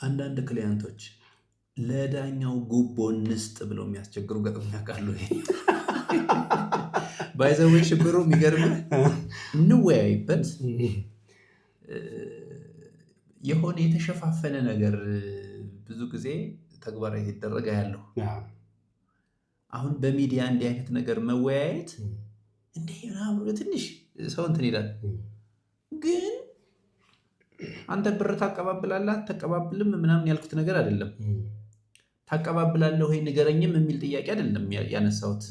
አንዳንድ ክሊያንቶች ለዳኛው ጉቦ እንስጥ ብለው የሚያስቸግሩ ገጥሞኝ ያውቃሉ። ባይዘዌ ሽብሩ የሚገርምህ እንወያይበት የሆነ የተሸፋፈነ ነገር ብዙ ጊዜ ተግባራዊ ሲደረግ ያለው አሁን በሚዲያ እንዲህ አይነት ነገር መወያየት እንዴ ምናምን ትንሽ ሰው እንትን ይላል። ግን አንተ ብር ታቀባብላለህ አትቀባብልም ምናምን ያልኩት ነገር አይደለም። ታቀባብላለህ ወይ ንገረኝም የሚል ጥያቄ አይደለም ያነሳሁት።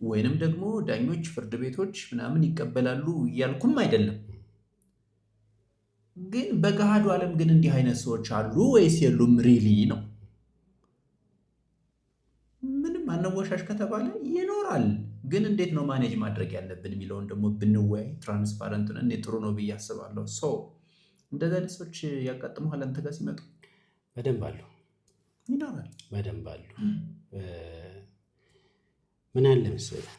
ወይንም ደግሞ ዳኞች ፍርድ ቤቶች ምናምን ይቀበላሉ እያልኩም አይደለም። ግን በገሃዱ ዓለም ግን እንዲህ አይነት ሰዎች አሉ ወይስ የሉም ሪሊ ነው። ምንም አነወሻሽ ከተባለ ይኖራል። ግን እንዴት ነው ማኔጅ ማድረግ ያለብን የሚለውን ደግሞ ብንወያይ ትራንስፓረንት እኔ ጥሩ ነው ብዬ አስባለሁ። እንደዚህ አይነት ሰዎች ያጋጥሙሃል አንተ ጋር ሲመጡ? በደንብ አሉ፣ ይኖራል፣ በደንብ አሉ። ምን አለ መሰለህ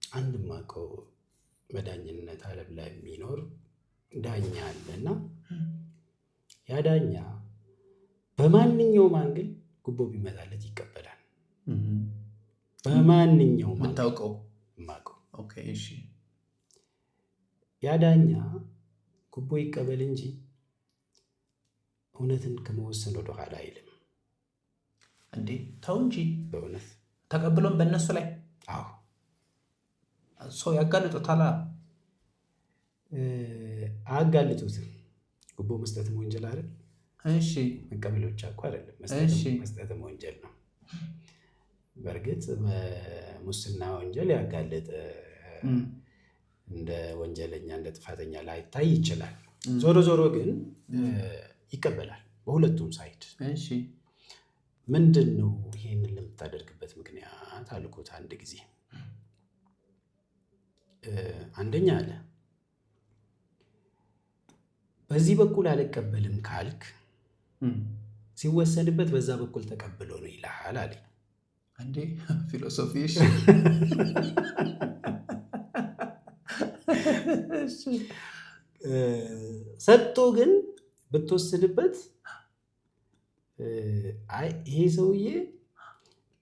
አንድ ማቀው በዳኝነት ዓለም ላይ የሚኖር ዳኛ አለና ያ ዳኛ በማንኛውም አንግል ጉቦ ቢመጣለት ይቀበላል። በማንኛውም የምታውቀው ማቀው ኦኬ እሺ። ያ ዳኛ ጉቦ ይቀበል እንጂ እውነትን ከመወሰን ወደ ኋላ አይልም። እንዴ ተው እንጂ በእውነት ተቀብሎም በእነሱ ላይ ሰው ያጋልጡታል። አጋልጡትም። ጉቦ መስጠትም ወንጀል አይደል? እሺ መቀበል ብቻ እኮ አይደለም፣ መስጠትም ወንጀል ነው። በእርግጥ በሙስና ወንጀል ያጋለጠ እንደ ወንጀለኛ እንደ ጥፋተኛ ላይታይ ይችላል። ዞሮ ዞሮ ግን ይቀበላል በሁለቱም ሳይድ። እሺ ምንድን ነው ይሄንን ለምታደርግበት ምክንያት አልኩት። አንድ ጊዜ አንደኛ አለ በዚህ በኩል አልቀበልም ካልክ ሲወሰንበት በዛ በኩል ተቀብሎ ነው ይልሃል አለ። አንዴ ፊሎሶፊሽ ሰጥቶ ግን ብትወስንበት አይ ይሄ ሰውዬ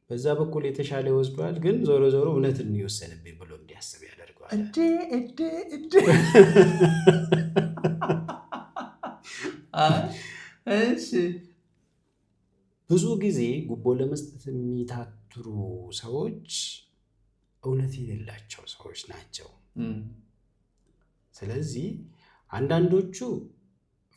በዛ በኩል የተሻለ ይወስዷል፣ ግን ዞሮ ዞሮ እውነትን ነው የወሰንብኝ ብሎ እንዲያስብ ያደርገዋል። እሺ ብዙ ጊዜ ጉቦ ለመስጠት የሚታትሩ ሰዎች እውነት የሌላቸው ሰዎች ናቸው። ስለዚህ አንዳንዶቹ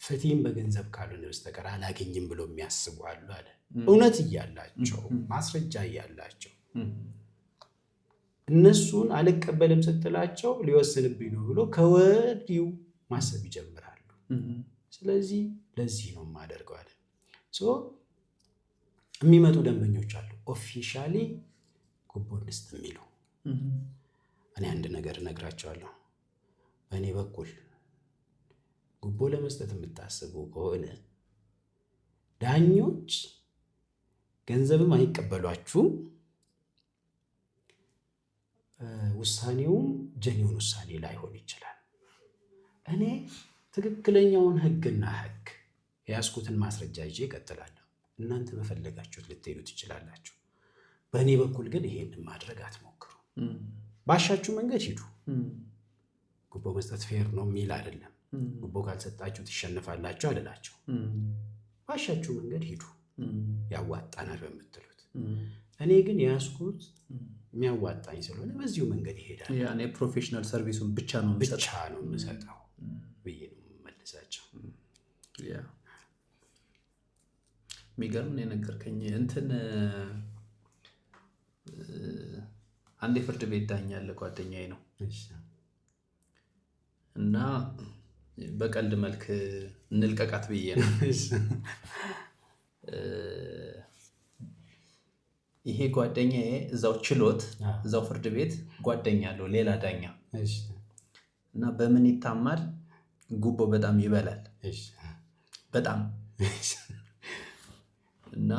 ፍትህን በገንዘብ ካልሆነ በስተቀር አላገኝም ብሎ የሚያስቡ አሉ አለ። እውነት እያላቸው ማስረጃ እያላቸው እነሱን አልቀበልም ስትላቸው ሊወስንብኝ ነው ብሎ ከወዲሁ ማሰብ ይጀምራሉ። ስለዚህ ለዚህ ነው የማደርገው አለ። የሚመጡ ደንበኞች አሉ ኦፊሻሊ ጉቦ እንስጥ የሚሉ። እኔ አንድ ነገር እነግራቸዋለሁ። በእኔ በኩል ጉቦ ለመስጠት የምታስቡ ከሆነ ዳኞች ገንዘብም አይቀበሏችሁም፣ ውሳኔውም ጀኒውን ውሳኔ ላይሆን ይችላል። እኔ ትክክለኛውን ህግና ህግ የያዝኩትን ማስረጃ ይዤ እቀጥላለሁ። እናንተ በፈለጋችሁት ልትሄዱ ትችላላችሁ። በእኔ በኩል ግን ይሄንን ማድረግ አትሞክሩ። ባሻችሁ መንገድ ሂዱ። ጉቦ መስጠት ፌር ነው የሚል አይደለም። ጉቦ ካልሰጣችሁ ትሸነፋላችሁ አልላቸው። ባሻችሁ መንገድ ሂዱ፣ ያዋጣናል በምትሉት። እኔ ግን የያዝኩት የሚያዋጣኝ ስለሆነ በዚሁ መንገድ ይሄዳል። ያኔ ፕሮፌሽናል ሰርቪሱን ብቻ ነው የምሰጠው ብዬ ነው የምመልሳቸው። የሚገርም ነው የነገርከኝ። አንድ የፍርድ ቤት ዳኛ ያለ ጓደኛዬ ነው እና በቀልድ መልክ እንልቀቃት ብዬ ነው። ይሄ ጓደኛዬ እዛው ችሎት እዛው ፍርድ ቤት ጓደኛ አለው ሌላ ዳኛ እና በምን ይታማል? ጉቦ በጣም ይበላል በጣም እና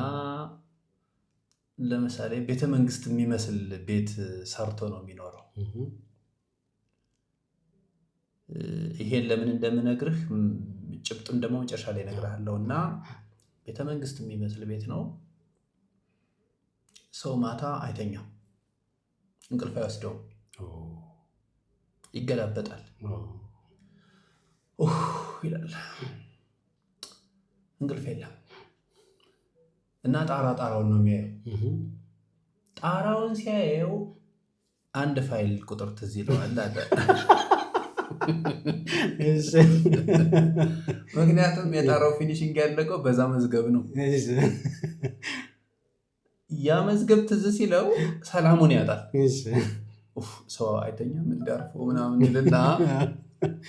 ለምሳሌ ቤተ መንግስት የሚመስል ቤት ሰርቶ ነው የሚኖረው። ይሄን ለምን እንደምነግርህ ጭብጡን ደግሞ መጨረሻ ላይ እነግርሃለሁ። እና ቤተ መንግስት የሚመስል ቤት ነው። ሰው ማታ አይተኛም፣ እንቅልፍ አይወስደውም፣ ይገላበጣል ይላል፣ እንቅልፍ የለም። እና ጣራውን ነው የሚያየው። ጣራውን ሲያየው አንድ ፋይል ቁጥር ትዝ ይለዋል አለ። ምክንያቱም የጣራው ፊኒሽንግ ያለቀው በዛ መዝገብ ነው። ያ መዝገብ ትዝ ሲለው ሰላሙን ያጣል። ሰው አይተኛም እንዳርፎ ምናምን ይልና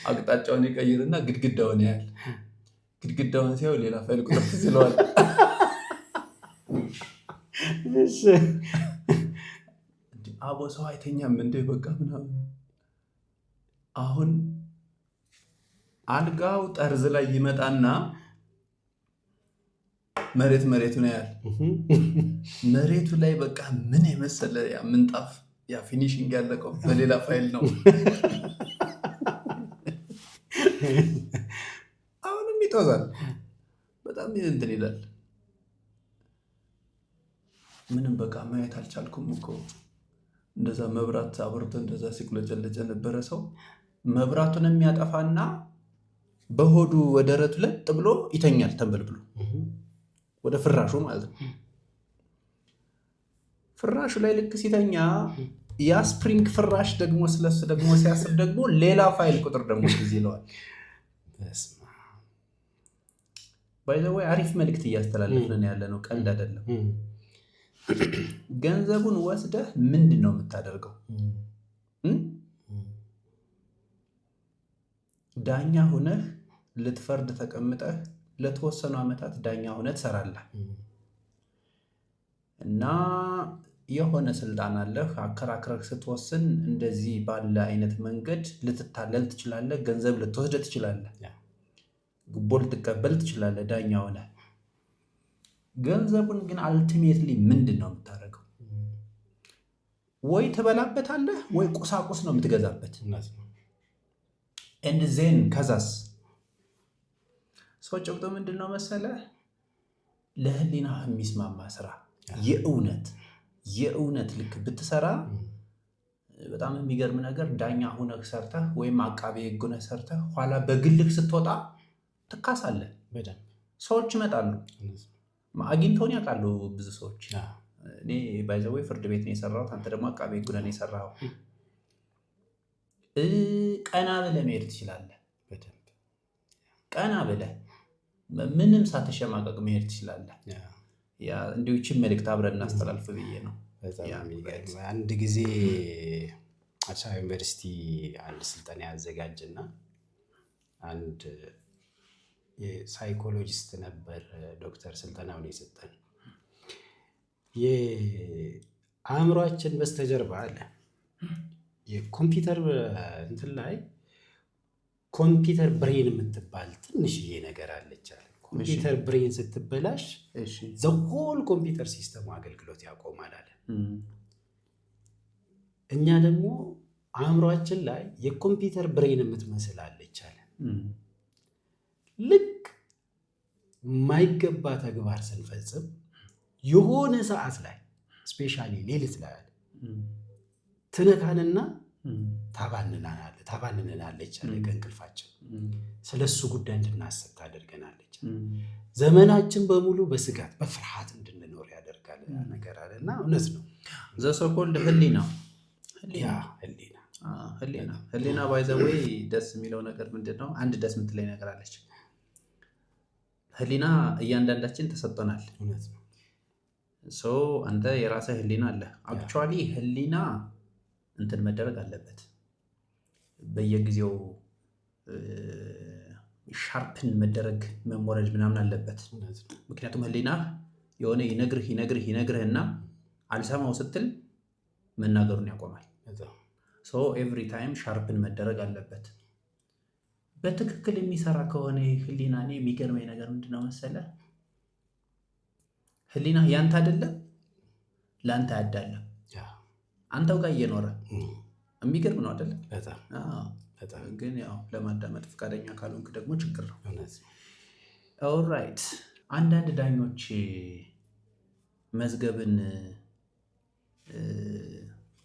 አቅጣጫውን ይቀይርና ግድግዳውን ያያል። ግድግዳውን ሲያው ሌላ ፋይል ቁጥር ትዝ ይለዋል። አቦ ሰው አይተኛም እንደ በቃ ምናምን። አሁን አልጋው ጠርዝ ላይ ይመጣና መሬቱን ያያል። መሬቱ ላይ በቃ ምን የመሰለ ያ ምንጣፍ ያ ፊኒሽንግ ያለቀው በሌላ ፋይል ነው። አሁንም ይጦዛል፣ በጣም እንትን ይላል። ምንም በቃ ማየት አልቻልኩም እኮ። እንደዛ መብራት አብርቶ እንደዛ ሲቁለጨለጨ ነበረ ሰው። መብራቱን የሚያጠፋና በሆዱ ወደ ደረቱ ለጥ ብሎ ይተኛል፣ ተንበልብሎ ወደ ፍራሹ ማለት ነው። ፍራሹ ላይ ልክ ሲተኛ ያ ስፕሪንግ ፍራሽ ደግሞ ስለሱ ደግሞ ሲያስብ ደግሞ ሌላ ፋይል ቁጥር ደግሞ ትዝ ይለዋል። ባይ ዘ ወይ አሪፍ መልእክት እያስተላለፍን ያለ ነው፣ ቀልድ አይደለም። ገንዘቡን ወስደህ ምንድን ነው የምታደርገው? ዳኛ ሁነህ ልትፈርድ ተቀምጠህ ለተወሰኑ ዓመታት ዳኛ ሁነህ ትሰራለህ እና የሆነ ስልጣን አለህ። አከራክረህ ስትወስን እንደዚህ ባለ አይነት መንገድ ልትታለል ትችላለህ፣ ገንዘብ ልትወስድ ትችላለህ፣ ጉቦ ልትቀበል ትችላለህ ዳኛ ሁነህ። ገንዘቡን ግን አልቲሜትሊ ምንድን ነው የምታደርገው? ወይ ትበላበታለህ ወይ ቁሳቁስ ነው የምትገዛበት። ዜን ከዛስ ሰው ጭብጦ ምንድን ነው መሰለህ? ለህሊና የሚስማማ ስራ የእውነት ልክ ብትሰራ በጣም የሚገርም ነገር ዳኛ ሁነህ ሰርተህ ወይም አቃቤ ሕግ ሁነህ ሰርተህ ኋላ በግልህ ስትወጣ ትካሳለህ። ሰዎች ይመጣሉ፣ አግኝተውን ያውቃሉ ብዙ ሰዎች። እኔ ባይ ዘ ወይ ፍርድ ቤት ነው የሰራሁት፣ አንተ ደግሞ አቃቤ ሕግ ሁነህ ነው የሰራኸው። ቀና ብለህ መሄድ ትችላለህ። ቀና ብለህ ምንም ሳትሸማቀቅ መሄድ ትችላለህ። እንዲሁ ይህችን መልእክት አብረን እናስተላልፍ ብዬ ነው። አንድ ጊዜ አዲስ አበባ ዩኒቨርሲቲ አንድ ስልጠና ያዘጋጅና አንድ የሳይኮሎጂስት ነበር ዶክተር ስልጠናውን የሰጠን። የአእምሯችን በስተጀርባ አለ የኮምፒውተር እንትን ላይ ኮምፒውተር ብሬን የምትባል ትንሽዬ ነገር አለች አለ። ኮምፒውተር ብሬን ስትበላሽ ዘሆል ኮምፒውተር ሲስተሙ አገልግሎት ያቆማል አለ። እኛ ደግሞ አእምሯችን ላይ የኮምፒውተር ብሬን የምትመስል አለች አለ። ልክ የማይገባ ተግባር ስንፈጽም የሆነ ሰዓት ላይ ስፔሻሊ ሌሊት ላይ አለ ትነካንና ታባንነናለች አለ። ከእንቅልፋችን ስለሱ ጉዳይ እንድናስብ ታደርገናለች። ዘመናችን በሙሉ በስጋት በፍርሃት እንድንኖር ያደርጋል ነገር አለ እና እውነት ነው። ዘሰኮልድ ህሊና ባይ ዘ ወይ ደስ የሚለው ነገር ምንድን ነው? አንድ ደስ የምትለኝ ነገር አለች። ህሊና እያንዳንዳችን ተሰጥቶናል። አንተ የራስህ ህሊና አለ። አክቹዋሊ ህሊና እንትን መደረግ አለበት በየጊዜው ሻርፕን መደረግ መሞረድ ምናምን አለበት። ምክንያቱም ህሊና የሆነ ይነግርህና አልሰማው ስትል መናገሩን ያቆማል። ኤቭሪ ታይም ሻርፕን መደረግ አለበት። በትክክል የሚሰራ ከሆነ ህሊና እኔ የሚገርመኝ ነገር ምንድነው መሰለህ? ህሊና ያንተ አይደለም፣ ለአንተ ያዳለም አንተው ጋር እየኖረ የሚገርም ነው አይደለም? ግን ያው ለማዳመጥ ፈቃደኛ ካልሆንክ ደግሞ ችግር ነው። ኦልራይት። አንዳንድ ዳኞች መዝገብን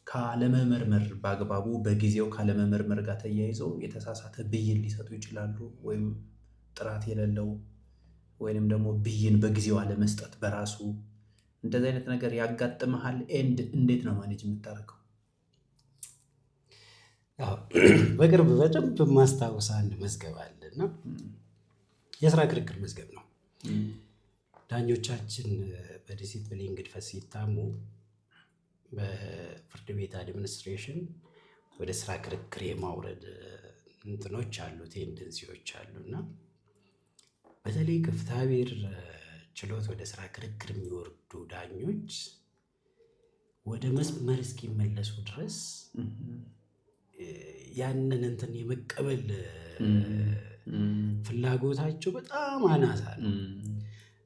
ካለመመርመር በአግባቡ በጊዜው ካለመመርመር ጋር ተያይዘው የተሳሳተ ብይን ሊሰጡ ይችላሉ። ወይም ጥራት የሌለው ወይንም ደግሞ ብይን በጊዜው አለመስጠት በራሱ እንደዚህ አይነት ነገር ያጋጥመሃል። ኤንድ እንዴት ነው ማኔጅ የምታደርገው? በቅርብ በደንብ ማስታወስ አንድ መዝገብ አለና የስራ ክርክር መዝገብ ነው። ዳኞቻችን በዲሲፕሊን ግድፈት ሲታሙ በፍርድ ቤት አድሚኒስትሬሽን ወደ ስራ ክርክር የማውረድ እንትኖች አሉ፣ ቴንደንሲዎች አሉና በተለይ ከፍትሐብሔር ችሎት ወደ ስራ ክርክር የሚወርዱ ዳኞች ወደ መስመር እስኪመለሱ ድረስ ያንን እንትን የመቀበል ፍላጎታቸው በጣም አናሳ ነው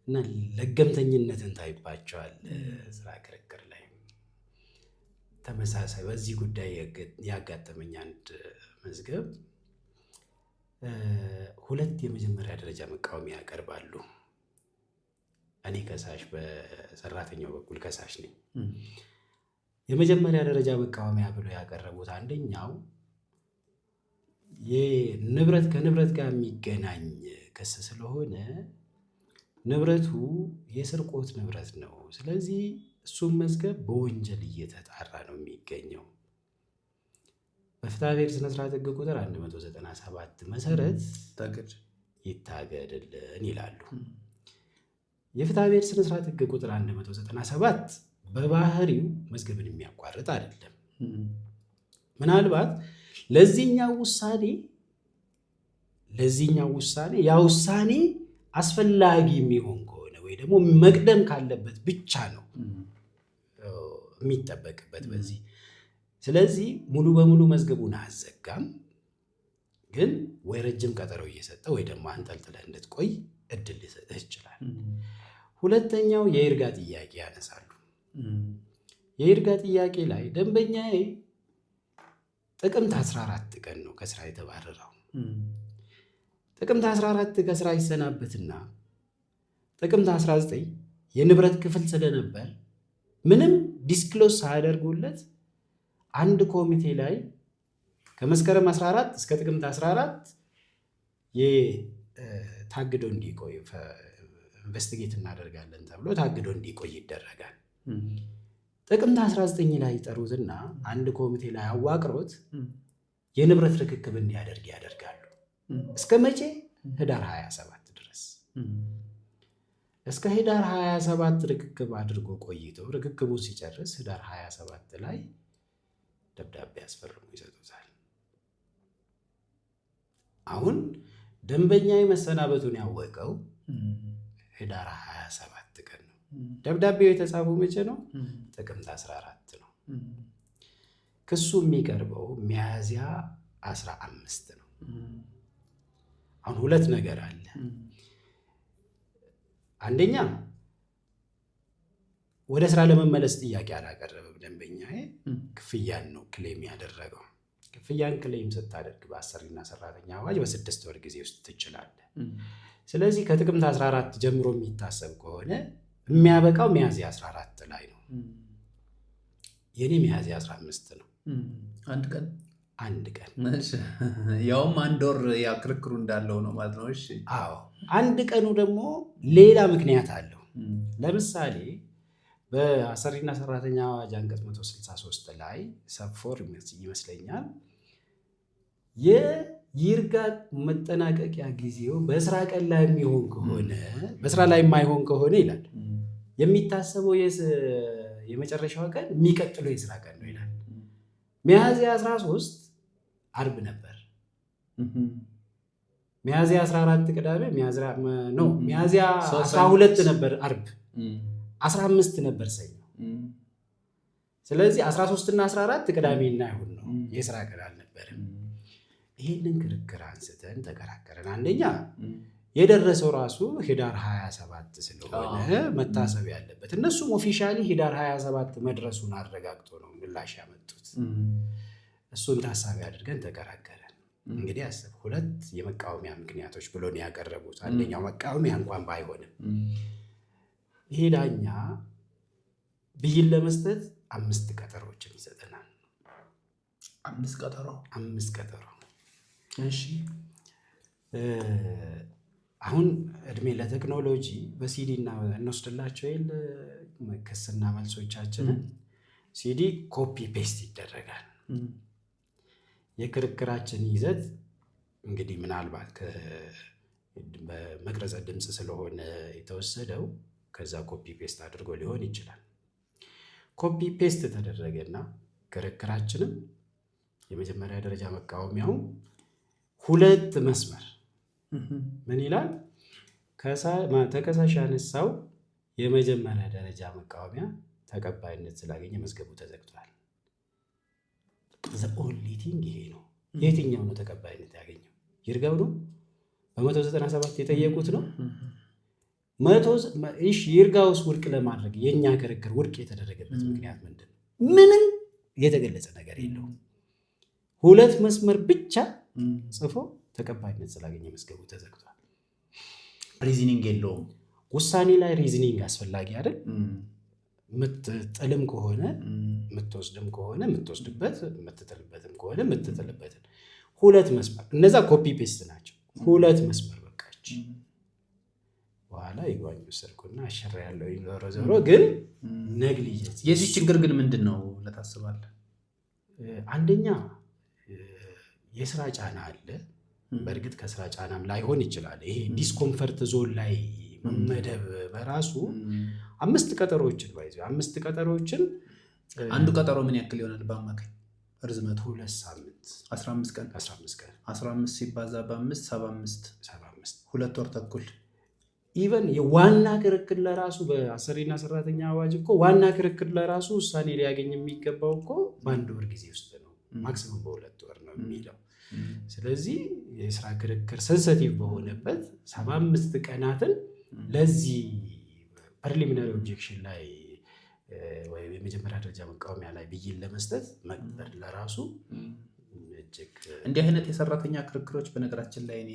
እና ለገምተኝነትን ታይባቸዋል። ስራ ክርክር ላይ ተመሳሳይ በዚህ ጉዳይ ያጋጠመኝ አንድ መዝገብ 2 የመጀመሪያ ደረጃ መቃወሚያ ያቀርባሉ። እኔ ከሳሽ፣ በሰራተኛው በኩል ከሳሽ ነኝ። የመጀመሪያ ደረጃ መቃወሚያ ብሎ ያቀረቡት አንደኛው የንብረት ከንብረት ጋር የሚገናኝ ክስ ስለሆነ ንብረቱ የስርቆት ንብረት ነው። ስለዚህ እሱም መዝገብ በወንጀል እየተጣራ ነው የሚገኘው። በፍትሐብሔር ስነስርዓት ሕግ ቁጥር 197 መሰረት ይታገድልን ይላሉ። የፍትሐብሔር ስነስርዓት ሕግ ቁጥር 197 በባህሪው መዝገብን የሚያቋርጥ አይደለም። ምናልባት ለዚህኛው ውሳኔ ያ ውሳኔ አስፈላጊ የሚሆን ከሆነ ወይ ደግሞ መቅደም ካለበት ብቻ ነው የሚጠበቅበት በዚህ። ስለዚህ ሙሉ በሙሉ መዝገቡን አያዘጋም፣ ግን ወይ ረጅም ቀጠሮ እየሰጠ ወይ ደግሞ አንጠልጥለህ እንድትቆይ እድል ሊሰጥህ ይችላል። ሁለተኛው የይርጋ ጥያቄ ያነሳሉ። የይርጋ ጥያቄ ላይ ደንበኛዬ ጥቅምት 14 ቀን ነው ከስራ የተባረረው። ጥቅምት 14 ከስራ ይሰናበትና ጥቅምት 19 የንብረት ክፍል ስለነበር ምንም ዲስክሎስ ሳያደርጉለት አንድ ኮሚቴ ላይ ከመስከረም 14 እስከ ጥቅምት 14 ታግዶ እንዲቆይ ኢንቨስቲጌት እናደርጋለን ተብሎ ታግዶ እንዲቆይ ይደረጋል። ጥቅምት 19 ላይ ይጠሩትና አንድ ኮሚቴ ላይ አዋቅሮት የንብረት ርክክብ እንዲያደርግ ያደርጋሉ። እስከ መቼ? ህዳር 27 ድረስ። እስከ ህዳር 27 ርክክብ አድርጎ ቆይቶ ርክክቡን ሲጨርስ ህዳር 27 ላይ ደብዳቤ ያስፈርሙ ይሰጡታል። አሁን ደንበኛ መሰናበቱን ያወቀው ህዳር 27 ቀን ነው። ደብዳቤው የተጻፈው መቼ ነው? ጥቅምት 14 ነው። ክሱ የሚቀርበው ሚያዝያ 15 ነው። አሁን 2 ነገር አለ። አንደኛ ወደ ስራ ለመመለስ ጥያቄ አላቀረበም ደንበኛ፣ ክፍያን ነው ክሌም ያደረገው። ክፍያን ክሌም ስታደርግ በአሰሪና ሰራተኛ አዋጅ በ6 ወር ጊዜ ውስጥ ትችላለህ። ስለዚህ ከጥቅምት 14 ጀምሮ የሚታሰብ ከሆነ የሚያበቃው ሚያዝያ 14 ላይ ነው። የኔ ሚያዝያ 15 ነው። አንድ ቀን ያውም 1 ወር ያ ክርክሩ እንዳለው ነው ማለት ነው። እሺ፣ አዎ። አንድ ቀኑ ደግሞ ሌላ ምክንያት አለው። ለምሳሌ በአሰሪና ሰራተኛ አዋጅ አንቀጽ 163 ላይ ሰፎር ይመስለኛል የይርጋ መጠናቀቂያ ጊዜው በስራ ቀን ላይ የሚሆን ከሆነ በስራ ላይ የማይሆን ከሆነ ይላል የሚታሰበው የመጨረሻው ቀን የሚቀጥለው የስራ ቀን ነው ይላል። ሚያዝያ 13 አርብ ነበር። ሚያዝያ 14 ቅዳሜ፣ ሚያዝያ 12 ነበር አርብ፣ 15 ነበር ሰኞ። ስለዚህ 13 እና 14 ቅዳሜና እሑድ ነው፣ የስራ ቀን አልነበረም። ይህንን ክርክር አንስተን ተከራከረን። አንደኛ የደረሰው ራሱ ህዳር 27 ስለሆነ መታሰብ ያለበት፣ እነሱም ኦፊሻሊ ህዳር 27 መድረሱን አረጋግጦ ነው ምላሽ ያመጡት። እሱን ታሳቢ አድርገን ተከራከረን። እንግዲህ አስብ፣ ሁለት የመቃወሚያ ምክንያቶች ብሎ ነው ያቀረቡት። አንደኛው መቃወሚያ እንኳን ባይሆንም ይሄ ዳኛ ብይን ለመስጠት 5 ቀጠሮችን ይሰጠናል። 5 ቀጠሮ። እሺ አሁን እድሜ ለቴክኖሎጂ በሲዲ እንወስድላቸው የለ ክስና መልሶቻችንን ሲዲ ኮፒ ፔስት ይደረጋል። የክርክራችን ይዘት እንግዲህ ምናልባት በመቅረጸ ድምፅ ስለሆነ የተወሰደው ከዛ ኮፒ ፔስት አድርጎ ሊሆን ይችላል። ኮፒ ፔስት ተደረገና ክርክራችንም የመጀመሪያ ደረጃ መቃወሚያው 2 መስመር ምን ይላል? ተከሳሽ ያነሳው የመጀመሪያ ደረጃ መቃወሚያ ተቀባይነት ስላገኘ መዝገቡ ተዘግቷል። ዘ ኦንሊ ቲንግ ይሄ ነው። የትኛው ነው ተቀባይነት ያገኘው? ይርጋው ነው? በ197 የጠየቁት ነው። ይርጋውስ ውድቅ ለማድረግ የእኛ ክርክር ውድቅ የተደረገበት ምክንያት ምንድን ነው? ምንም የተገለጸ ነገር የለውም። 2 መስመር ብቻ ጽፎ ተቀባይነት ስላገኘ መዝገቡ ተዘግቷል። ሪዝኒንግ የለውም። ውሳኔ ላይ ሪዝኒንግ አስፈላጊ አይደል? ምትጥልም ከሆነ ምትወስድም ከሆነ ምትወስድበት፣ ምትጥልበትም ከሆነ ምትጥልበትን 2 መስመር፣ እነዛ ኮፒ ፔስት ናቸው። 2 መስመር በቃች። በኋላ ይግባኝ ወሰድኩና አሸራ ያለው ዞሮ ግን ነግሊጀንስ። የዚህ ችግር ግን ምንድን ነው ለታስባለህ? አንደኛ የስራ ጫና አለ። በእርግጥ ከስራ ጫናም ላይሆን ይችላል። ይሄ ዲስኮምፈርት ዞን ላይ መመደብ በራሱ 5 ቀጠሮዎችን ባይዘ 5 ቀጠሮዎችን አንዱ ቀጠሮ ምን ያክል ይሆናል በአማካኝ ርዝመቱ? 2 ሳምንት 15 ቀን 15 ሲባዛ በ5 75 2 ወር ተኩል። ኢቨን የዋና ክርክር ለራሱ በአሰሪና ሰራተኛ አዋጅ እኮ ዋና ክርክር ለራሱ ውሳኔ ሊያገኝ የሚገባው እኮ በ1 ወር ጊዜ ውስጥ ነው። ማክሲመም በ2 ወር ነው የሚለው። ስለዚህ የስራ ክርክር ሴንሲቲቭ በሆነበት 75 ቀናትን ለዚህ ፕሪሊሚናሪ ኦብጀክሽን ላይ ወይም የመጀመሪያ ደረጃ መቃወሚያ ላይ ብይን ለመስጠት መቅበር ለራሱ እጅግ እንዲህ አይነት የሰራተኛ ክርክሮች በነገራችን ላይ እኔ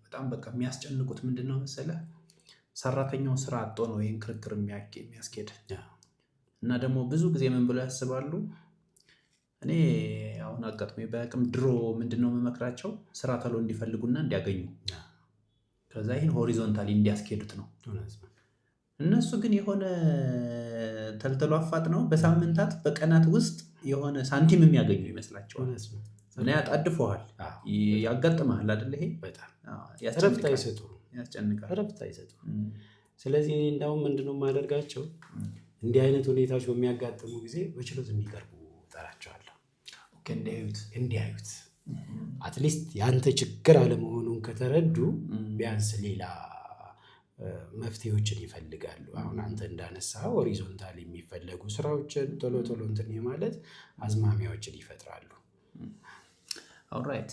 በጣም በቃ የሚያስጨንቁት ምንድን ነው መሰለህ? ሰራተኛው ስራ አጦ ነው ይህን ክርክር የሚያስኬድ እና ደግሞ ብዙ ጊዜ ምን ብለው ያስባሉ? እኔ አሁን አጋጥሞኝ በአቅም ድሮ ምንድነው የምመክራቸው ስራ ተሎ እንዲፈልጉና እንዲያገኙ ከዛ ይህን ሆሪዞንታሊ እንዲያስኬዱት ነው። እነሱ ግን የሆነ ተልተሎ አፋጥ ነው በሳምንታት በቀናት ውስጥ የሆነ ሳንቲም የሚያገኙ ይመስላቸዋል እና ያጣድፈዋል። ያጋጥመሃል አይደል? ይሄ በጣም ረፍት አይሰጡ፣ ያስጨንቃል፣ ረፍት አይሰጡ። ስለዚህ እኔ እንዳውም ምንድነው የማደርጋቸው እንዲህ አይነት ሁኔታዎች በሚያጋጥሙ ጊዜ በችሎት የሚቀርቡ ጠራቸዋለሁ። እንዲያዩት አትሊስት የአንተ ችግር አለመሆኑን ከተረዱ ቢያንስ ሌላ መፍትሄዎችን ይፈልጋሉ። አሁን አንተ እንዳነሳ ሆሪዞንታል የሚፈለጉ ስራዎችን ቶሎ ቶሎ እንትን ማለት አዝማሚያዎችን ይፈጥራሉ። ኦልራይት።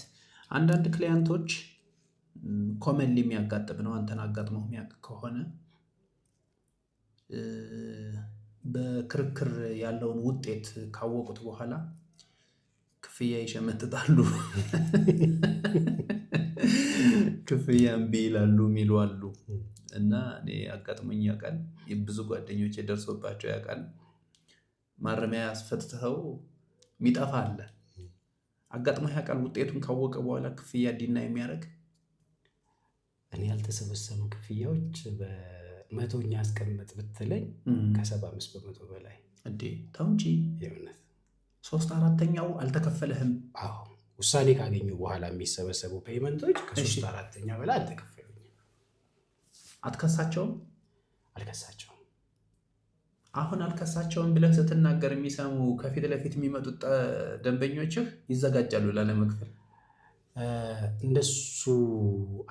አንዳንድ ክሊያንቶች ኮመንሊ የሚያጋጥም ነው። አንተን አጋጥመው የሚያውቅ ከሆነ በክርክር ያለውን ውጤት ካወቁት በኋላ ክፍያ ይሸመጥጣሉ። ክፍያ እምቢ ይላሉ የሚሉ አሉ። እና እኔ አጋጥሞኝ ያውቃል። ብዙ ጓደኞች የደርሶባቸው ያውቃል። ማረሚያ አስፈትተው የሚጠፋ አለ። አጋጥሞኝ ያውቃል። ውጤቱን ካወቀ በኋላ ክፍያ ዲና የሚያደርግ እኔ ያልተሰበሰቡ ክፍያዎች በመቶኛ አስቀምጥ ብትለኝ ከ75% በላይ እንዴ! ተው እንጂ የእውነት 3/4 አልተከፈለህም። አዎ ውሳኔ ካገኙ በኋላ የሚሰበሰቡ ፔይመንቶች ከ3/4 በላይ አልተከፈሉኝም። አትከሳቸውም? አልከሳቸውም። አሁን አልከሳቸውም ብለህ ስትናገር የሚሰሙ ከፊት ለፊት የሚመጡት ደንበኞችህ ይዘጋጃሉ ላለመክፈል። እንደሱ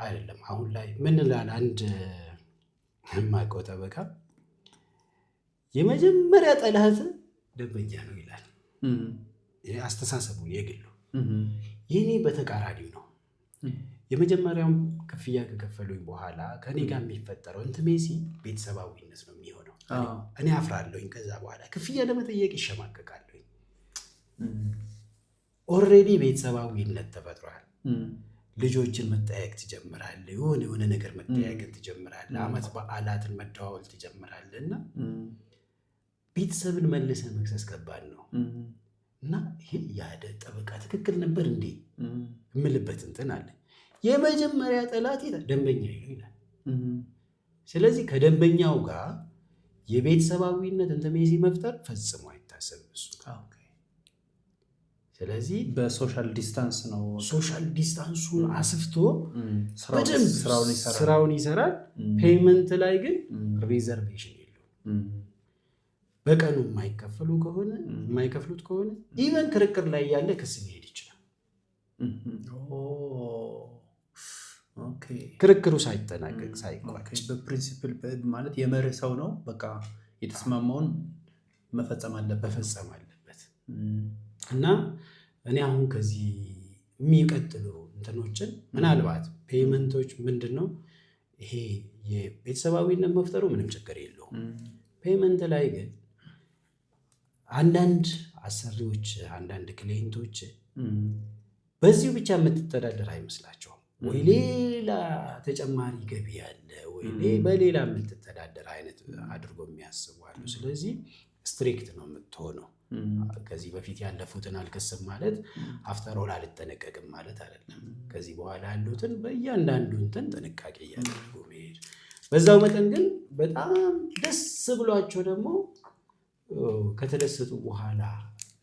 አይደለም። አሁን ላይ ምን ላል አንድ የማውቀው ጠበቃ የመጀመሪያ ጠላት ደንበኛ ነው ይላል። አስተሳሰቡ የግሉ። የኔ በተቃራኒው ነው። የመጀመሪያውም ክፍያ ከከፈሉኝ በኋላ ከኔ ጋር የሚፈጠረው ኢንቲሜሲ ቤተሰባዊነት ነው የሚሆነው። እኔ አፍራለሁኝ። ከዛ በኋላ ክፍያ ለመጠየቅ ይሸማቀቃለሁኝ። ኦልሬዲ ቤተሰባዊነት ተፈጥሯል። ልጆችን መጠያየቅ ትጀምራለህ። የሆነ ነገር መጠያየቅን ትጀምራለህ። ዓመት በዓላትን መደዋወል ትጀምራለህ። እና ቤተሰብን መልሰህ መክሰስ ከባድ ነው። እና ይሄ ያደ ጠበቃ ትክክል ነበር እንዴ እምልበት እንትን አለ። የመጀመሪያ ጠላት ደንበኛ ይላል። ስለዚህ ከደንበኛው ጋር የቤተሰባዊነት ኢንቲሜሲ መፍጠር ፈጽሞ አይታሰብም እሱ። ስለዚህ በሶሻል ዲስታንስ ነው። ሶሻል ዲስታንሱን አስፍቶ በደንብ ስራውን ይሰራል። ፔይመንት ላይ ግን ሪዘርቬሽን የለውም። በቀኑ የማይከፍሉት ከሆነ ኢቨን ክርክር ላይ ያለ ክስ ሊሄድ ይችላል። ክርክሩ ሳይጠናቀቅ ሳይቋጭ በፕሪንሲፕል ማለት የመርህ ሰው ነው። በቃ የተስማማውን መፈጸም አለበት። እና እኔ አሁን ከዚህ የሚቀጥሉ እንትኖችን ምናልባት ፔይመንቶች ምንድን ነው ይሄ የቤተሰባዊነት መፍጠሩ ምንም ችግር የለውም። ፔይመንት ላይ ግን አንዳንድ አሰሪዎች አንዳንድ ክሊየንቶች በዚሁ ብቻ የምትተዳደር አይመስላቸውም። ወይ ሌላ ተጨማሪ ገቢ ያለ ወይ በሌላ የምትተዳደር አይነት አድርጎ የሚያስቡ አሉ። ስለዚህ ስትሪክት ነው የምትሆነው። ከዚህ በፊት ያለፉትን አልከስም ማለት አፍተር ኦል አልጠነቀቅም ማለት አይደለም። ከዚህ በኋላ ያሉትን በእያንዳንዱ እንትን ጥንቃቄ እያደረጉ መሄድ። በዛው መጠን ግን በጣም ደስ ብሏቸው ደግሞ ከተደሰቱ በኋላ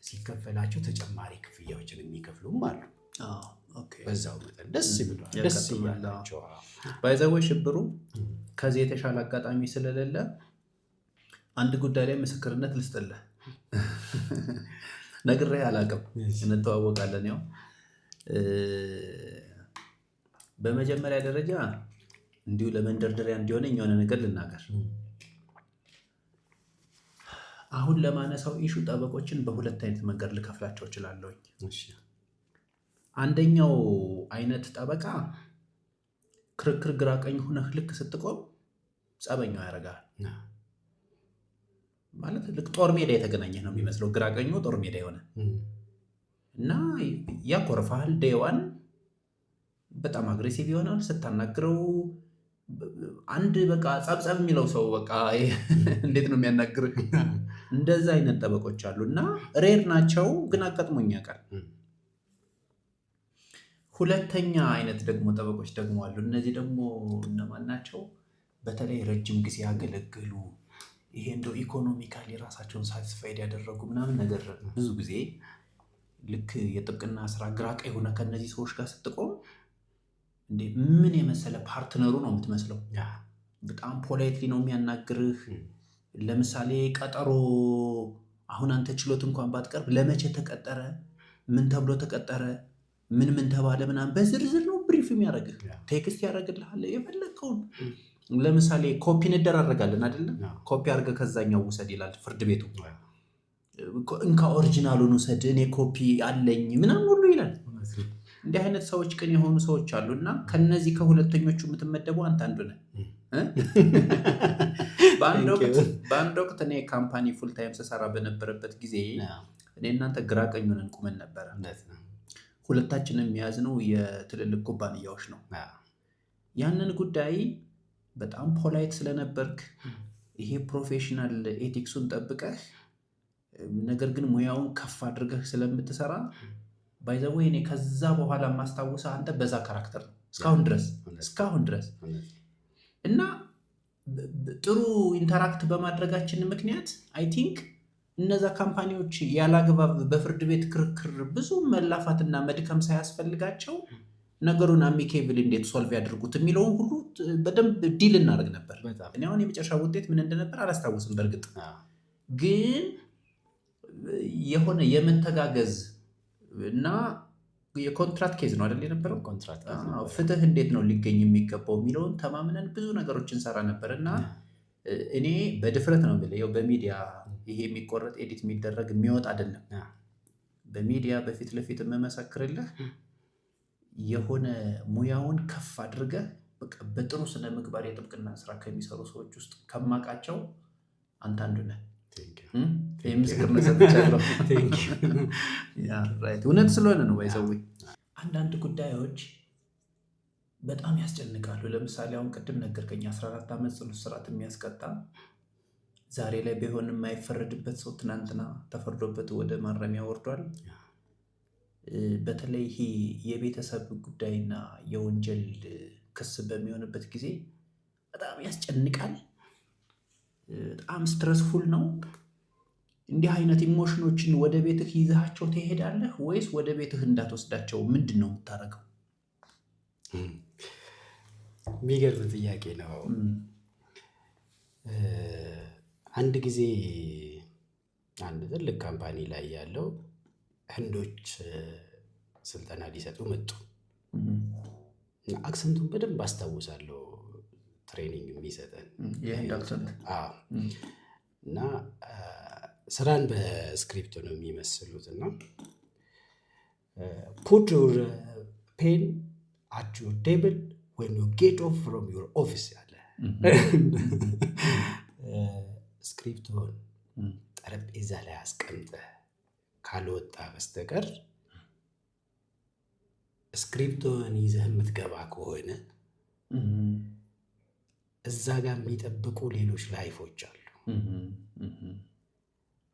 ሲከፈላቸው ተጨማሪ ክፍያዎችን የሚከፍሉም አሉ። በዛው መጠን ደስ ይላቸው። ባይዘወይ ሽብሩ ከዚህ የተሻለ አጋጣሚ ስለሌለ አንድ ጉዳይ ላይ ምስክርነት ልስጥልህ። ነግሬህ አላውቅም፣ እንተዋወቃለን። ያው በመጀመሪያ ደረጃ እንዲሁ ለመንደርደሪያ እንዲሆነኝ የሆነ ነገር ልናገር። አሁን ለማነሳው ኢሹ ጠበቆችን በሁለት አይነት መንገድ ልከፍላቸው እችላለሁኝ። አንደኛው አይነት ጠበቃ ክርክር ግራ ቀኝ ሆነህ ልክ ስትቆም ጸበኛው ያደርጋል። ማለት ልክ ጦር ሜዳ የተገናኘህ ነው የሚመስለው። ግራ ቀኙ ጦር ሜዳ የሆነ እና ያኮርፋል። ዴዋን በጣም አግሬሲቭ ይሆናል ስታናግረው። አንድ በቃ ጸብጸብ የሚለው ሰው በቃ እንዴት ነው የሚያናግርህ? እንደዛ አይነት ጠበቆች አሉ እና ሬር ናቸው፣ ግን አጋጥሞኝ ያውቃል። ሁለተኛ አይነት ደግሞ ጠበቆች ደግሞ አሉ። እነዚህ ደግሞ እነማን ናቸው? በተለይ ረጅም ጊዜ ያገለግሉ፣ ይሄ እንደው ኢኮኖሚካሊ ራሳቸውን ሳቲስፋይድ ያደረጉ ምናምን ነገር ብዙ ጊዜ ልክ የጥብቅና ስራ ግራ ቀኝ ሆነ ከነዚህ ሰዎች ጋር ስትቆም እንዴ ምን የመሰለ ፓርትነሩ ነው የምትመስለው። በጣም ፖላይትሊ ነው የሚያናግርህ። ለምሳሌ ቀጠሮ አሁን አንተ ችሎት እንኳን ባትቀርብ ለመቼ ተቀጠረ፣ ምን ተብሎ ተቀጠረ፣ ምን ተባለ ምናምን በዝርዝር ነው ብሪፍ የሚያደርግህ። ቴክስት ያደርግልሃል የፈለግከውን። ለምሳሌ ኮፒ እንደራረጋለን አይደለም? ኮፒ አድርገህ ከዛኛው ውሰድ ይላል ፍርድ ቤቱ። እንካ ኦሪጂናሉን ውሰድ እኔ ኮፒ አለኝ ምናምን ሁሉ ይላል። እንዲህ አይነት ሰዎች ቅን የሆኑ ሰዎች አሉ እና ከነዚህ ከሁለተኞቹ የምትመደቡ አንተ አንዱ ነህ። በአንድ ወቅት እኔ ካምፓኒ ፉል ታይም ስሰራ በነበረበት ጊዜ እኔ እናንተ ግራ ቀኙን ቁመን ነበረ። ሁለታችንም የያዝነው የትልልቅ ኩባንያዎች ነው። ያንን ጉዳይ በጣም ፖላይት ስለነበርክ ይሄ ፕሮፌሽናል ኤቲክሱን ጠብቀህ ነገር ግን ሙያውን ከፍ አድርገህ ስለምትሰራ ባይዘው እኔ ከዛ በኋላ ማስታወስህ አንተ በዛ ካራክተር ነው እስካሁን ድረስ እና ጥሩ ኢንተራክት በማድረጋችን ምክንያት አይ ቲንክ እነዛ ካምፓኒዎች ያላግባብ በፍርድ ቤት ክርክር ብዙ መላፋትና መድከም ሳያስፈልጋቸው ነገሩን አሚኬብል እንዴት ሶልቭ ያድርጉት የሚለውን ሁሉ በደንብ ዲል እናደርግ ነበር። እኔ አሁን የመጨረሻ ውጤት ምን እንደነበር አላስታውስም። በእርግጥ ግን የሆነ የመተጋገዝ እና የኮንትራክት ኬዝ ነው አይደል የነበረው? ፍትህ እንዴት ነው ሊገኝ የሚገባው የሚለውን ተማምነን ብዙ ነገሮችን ሰራ ነበር እና እኔ በድፍረት ነው የምልህ፣ በሚዲያ ይሄ የሚቆረጥ ኤዲት የሚደረግ የሚወጣ አይደለም። በሚዲያ በፊት ለፊት የምመሰክርልህ የሆነ ሙያውን ከፍ አድርገህ በጥሩ ስነ ምግባር የጥብቅና ስራ ከሚሰሩ ሰዎች ውስጥ ከማውቃቸው አንተ አንዱ ነህ። ምስክርነት ሰጥቻለሁ። እውነት ስለሆነ ነው ባይዘው አንዳንድ ጉዳዮች በጣም ያስጨንቃሉ። ለምሳሌ አሁን ቅድም ነገርከኝ 14 ዓመት ጽኑ እስራት የሚያስቀጣ ዛሬ ላይ ቢሆን የማይፈረድበት ሰው ትናንትና ተፈርዶበት ወደ ማረሚያ ወርዷል። በተለይ ይሄ የቤተሰብ ጉዳይና የወንጀል ክስ በሚሆንበት ጊዜ በጣም ያስጨንቃል። በጣም ስትረስፉል ነው። እንዲህ አይነት ኢሞሽኖችን ወደ ቤትህ ይዛቸው ትሄዳለህ ወይስ ወደ ቤትህ እንዳትወስዳቸው ምንድን ነው የምታደርገው? የሚገርም ጥያቄ ነው። አንድ ጊዜ አንድ ትልቅ ካምፓኒ ላይ ያለው ህንዶች ስልጠና ሊሰጡ መጡ። አክሰንቱን በደንብ አስታውሳለሁ። ትሬኒንግ የሚሰጠን እና ስራን በስክሪፕት ነው የሚመስሉት እና ፑት ዩር ፔን አት ዩር ቴብል ዌን ዩ ጌት ኦፍ ፍሮም ዩር ኦፊስ ያለ ስክሪፕቱን ጠረጴዛ ላይ አስቀምጠ ካልወጣ በስተቀር ስክሪፕቱን ይዘህ የምትገባ ከሆነ እዛ ጋር የሚጠብቁ ሌሎች ላይፎች አሉ።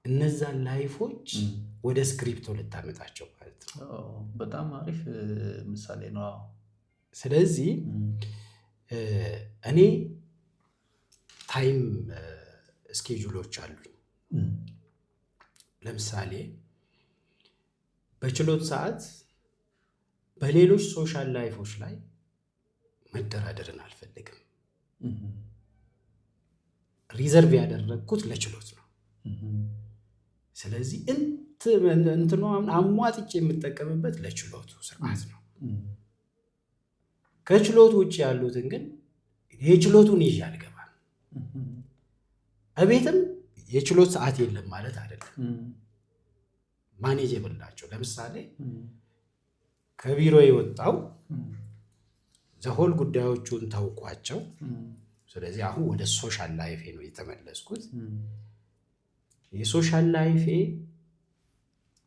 እነዛን ላይፎች ወደ ስክሪፕቶ ልታመጣቸው ማለት ነው። በጣም አሪፍ ምሳሌ ነው። ስለዚህ እኔ ታይም ስኬጁሎች አሉኝ። ለምሳሌ በችሎት ሰዓት በሌሎች ሶሻል ላይፎች ላይ መደራደርን አልፈልግም። ሪዘርቭ ያደረግኩት ለችሎት ነው። ስለዚህ እንትኑ አሟጥጬ የምጠቀምበት ለችሎቱ ስርዓት ነው። ከችሎቱ ውጭ ያሉትን ግን የችሎቱን ይዤ አልገባም። እቤትም የችሎት ሰዓት የለም ማለት አይደለም። ማኔጀብል ናቸው። ለምሳሌ ከቢሮ የወጣው ዘሆል ጉዳዮቹን ታውቋቸው። ስለዚህ አሁን ወደ ሶሻል ላይፌ ነው የተመለስኩት። የሶሻል ላይፌ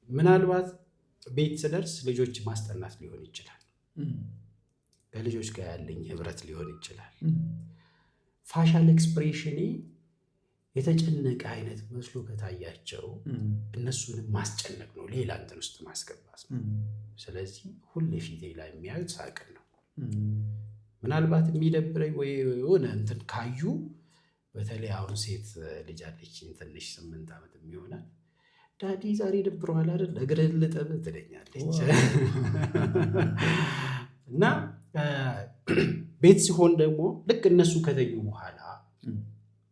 ምናልባት ቤት ስደርስ ልጆች ማስጠናት ሊሆን ይችላል። ከልጆች ጋር ያለኝ ህብረት ሊሆን ይችላል። ፋሻል ኤክስፕሬሽኔ የተጨነቀ አይነት መስሎ ከታያቸው እነሱንም ማስጨነቅ ነው፣ ሌላ እንትን ውስጥ ማስገባት ነው። ስለዚህ ሁሌ ፊቴ ላይ የሚያዩት ሳቅን ነው። ምናልባት የሚደብረኝ ወይ የሆነ እንትን ካዩ፣ በተለይ አሁን ሴት ልጅ አለችኝ ትንሽ 8 ዓመት የሚሆናል። ዳዲ ዛሬ ደብሮሃል አይደል እግርህን ልጠብ ትለኛለች። እና ቤት ሲሆን ደግሞ ልክ እነሱ ከተኙ በኋላ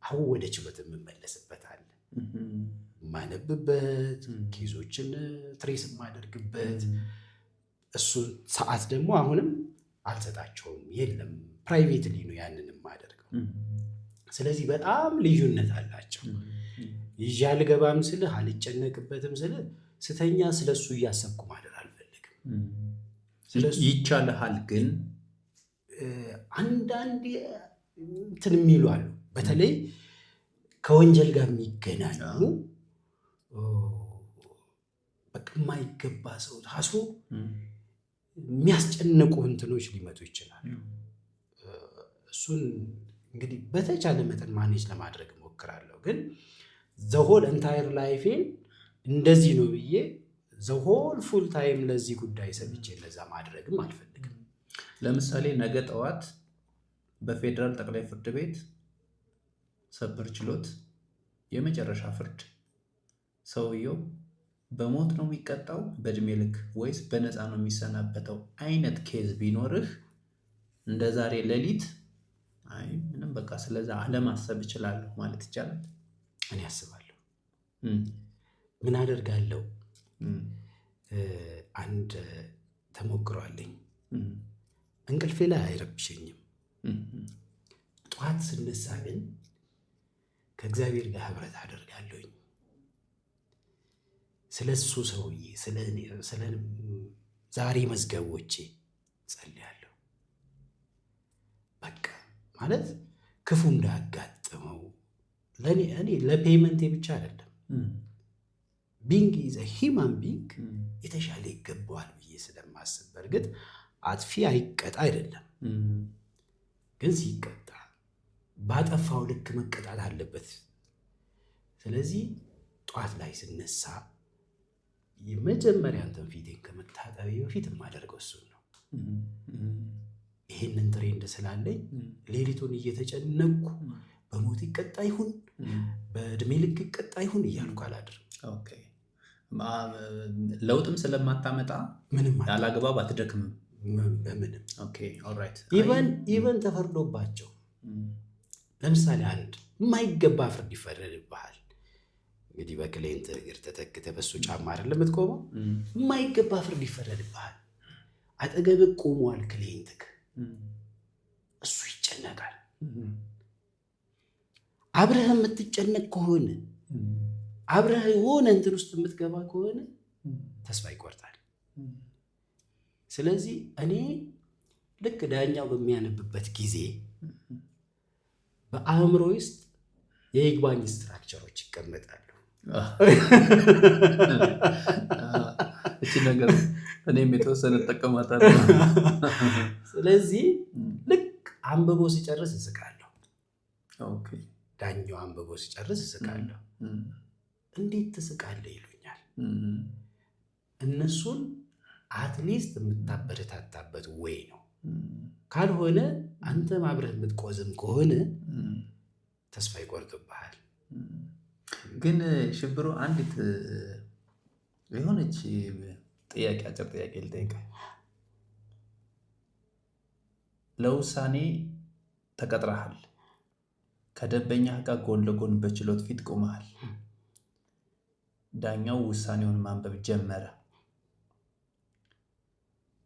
አሁን ወደ ችሎት የምመለስበት አለ። የማነብበት፣ ኬዞችን ትሬስ የማደርግበት እሱ ሰዓት ደግሞ አሁንም አልሰጣቸውም። የለም ፕራይቬትሊ ነው ያንን የማደርገው። ስለዚህ በጣም ልዩነት አላቸው። ይዤ አልገባም ስልህ አልጨነቅበትም ስልህ ስተኛ ስለሱ እያሰብኩ ማደር አልፈልግም። ይቻልሃል። ግን አንዳንድ እንትን የሚሉ አሉ፣ በተለይ ከወንጀል ጋር የሚገናኙ በቃ የማይገባ ሰው ታስሮ የሚያስጨንቁ እንትኖች ሊመጡ ይችላሉ። እሱን እንግዲህ በተቻለ መጠን ማኔጅ ለማድረግ እሞክራለሁ። ግን ዘሆል ኤንታየር ላይፌን እንደዚህ ነው ብዬ ዘሆል ፉል ታይም ለዚህ ጉዳይ ሰብቼ ለዛ ማድረግም አልፈልግም። ለምሳሌ ነገ ጠዋት በፌዴራል ጠቅላይ ፍርድ ቤት ሰበር ችሎት የመጨረሻ ፍርድ ሰውየው በሞት ነው የሚቀጣው በእድሜ ልክ ወይስ በነፃ ነው የሚሰናበተው አይነት ኬዝ ቢኖርህ እንደ ዛሬ ሌሊት አይ ምንም በቃ ስለዛ አለማሰብ እችላለሁ ማለት ይቻላል? እኔ አስባለሁ። ምን አደርጋለሁ? አንድ ተሞክሮ አለኝ። እንቅልፌ ላይ አይረብሸኝም። ጠዋት ስነሳ ግን ከእግዚአብሔር ጋር ህብረት አደርጋለሁኝ። ስለ እሱ ሰውዬ ስለ ዛሬ መዝገቦቼ ጸልያለሁ። በቃ ማለት ክፉ እንዳያጋጥመው እኔ ለፔመንቴ ብቻ አይደለም ቢንግ ኢዝ ሂማን ቢንግ የተሻለ ይገባዋል ብዬ ስለማስብ፣ በእርግጥ አጥፊ አይቀጣ አይደለም፣ ግን ሲቀጣ ባጠፋው ልክ መቀጣት አለበት። ስለዚህ ጧት ላይ ስነሳ የመጀመሪያ እንትን ፊቴን ከመታጠቢ በፊት የማደርገው እሱ ነው። ይህንን ትሬንድ ስላለኝ ሌሊቱን እየተጨነቅኩ በሞት ይቀጣ ይሁን በእድሜ ልክ ይቀጣ ይሁን እያልኩ አላድርም። ለውጥም ስለማታመጣ ምንም ያላግባብ አትደክምም በምንም። ኦልራይት ኢቨን ተፈርዶባቸው ለምሳሌ አንድ የማይገባ ፍርድ ይፈረድብሃል። እንግዲህ በክሌንት እግር ተተክተ በሱ ጫማ አይደለም የምትቆመው። የማይገባ ፍርድ ይፈረድብሃል። አጠገብህ ቆሟል ክሌንትክ፣ እሱ ይጨነቃል። አብረህ የምትጨነቅ ከሆነ አብረህ የሆነ እንትን ውስጥ የምትገባ ከሆነ ተስፋ ይቆርጣል። ስለዚህ እኔ ልክ ዳኛው በሚያነብበት ጊዜ በአእምሮ ውስጥ የይግባኝ ስትራክቸሮች ይቀመጣሉ። እቺ ነገር እኔም የተወሰነ እጠቀማታለሁ። ስለዚህ ልክ አንብቦ ሲጨርስ እስቃለሁ። ዳኛው አንብቦ ሲጨርስ እስቃለሁ። እንዴት ትስቃለህ ይሉኛል። እነሱን አትሊስት የምታበረታታበት ወይ ነው። ካልሆነ አንተ አብረህ የምትቆዝም ከሆነ ተስፋ ይቆርጥብሃል። ግን ሽብሩ አንዲት የሆነች ጥያቄ አጭር ጥያቄ ልጠይቅህ። ለውሳኔ ተቀጥረሃል። ከደንበኛ ጋር ጎን ለጎን በችሎት ፊት ቆመሃል። ዳኛው ውሳኔውን ማንበብ ጀመረ።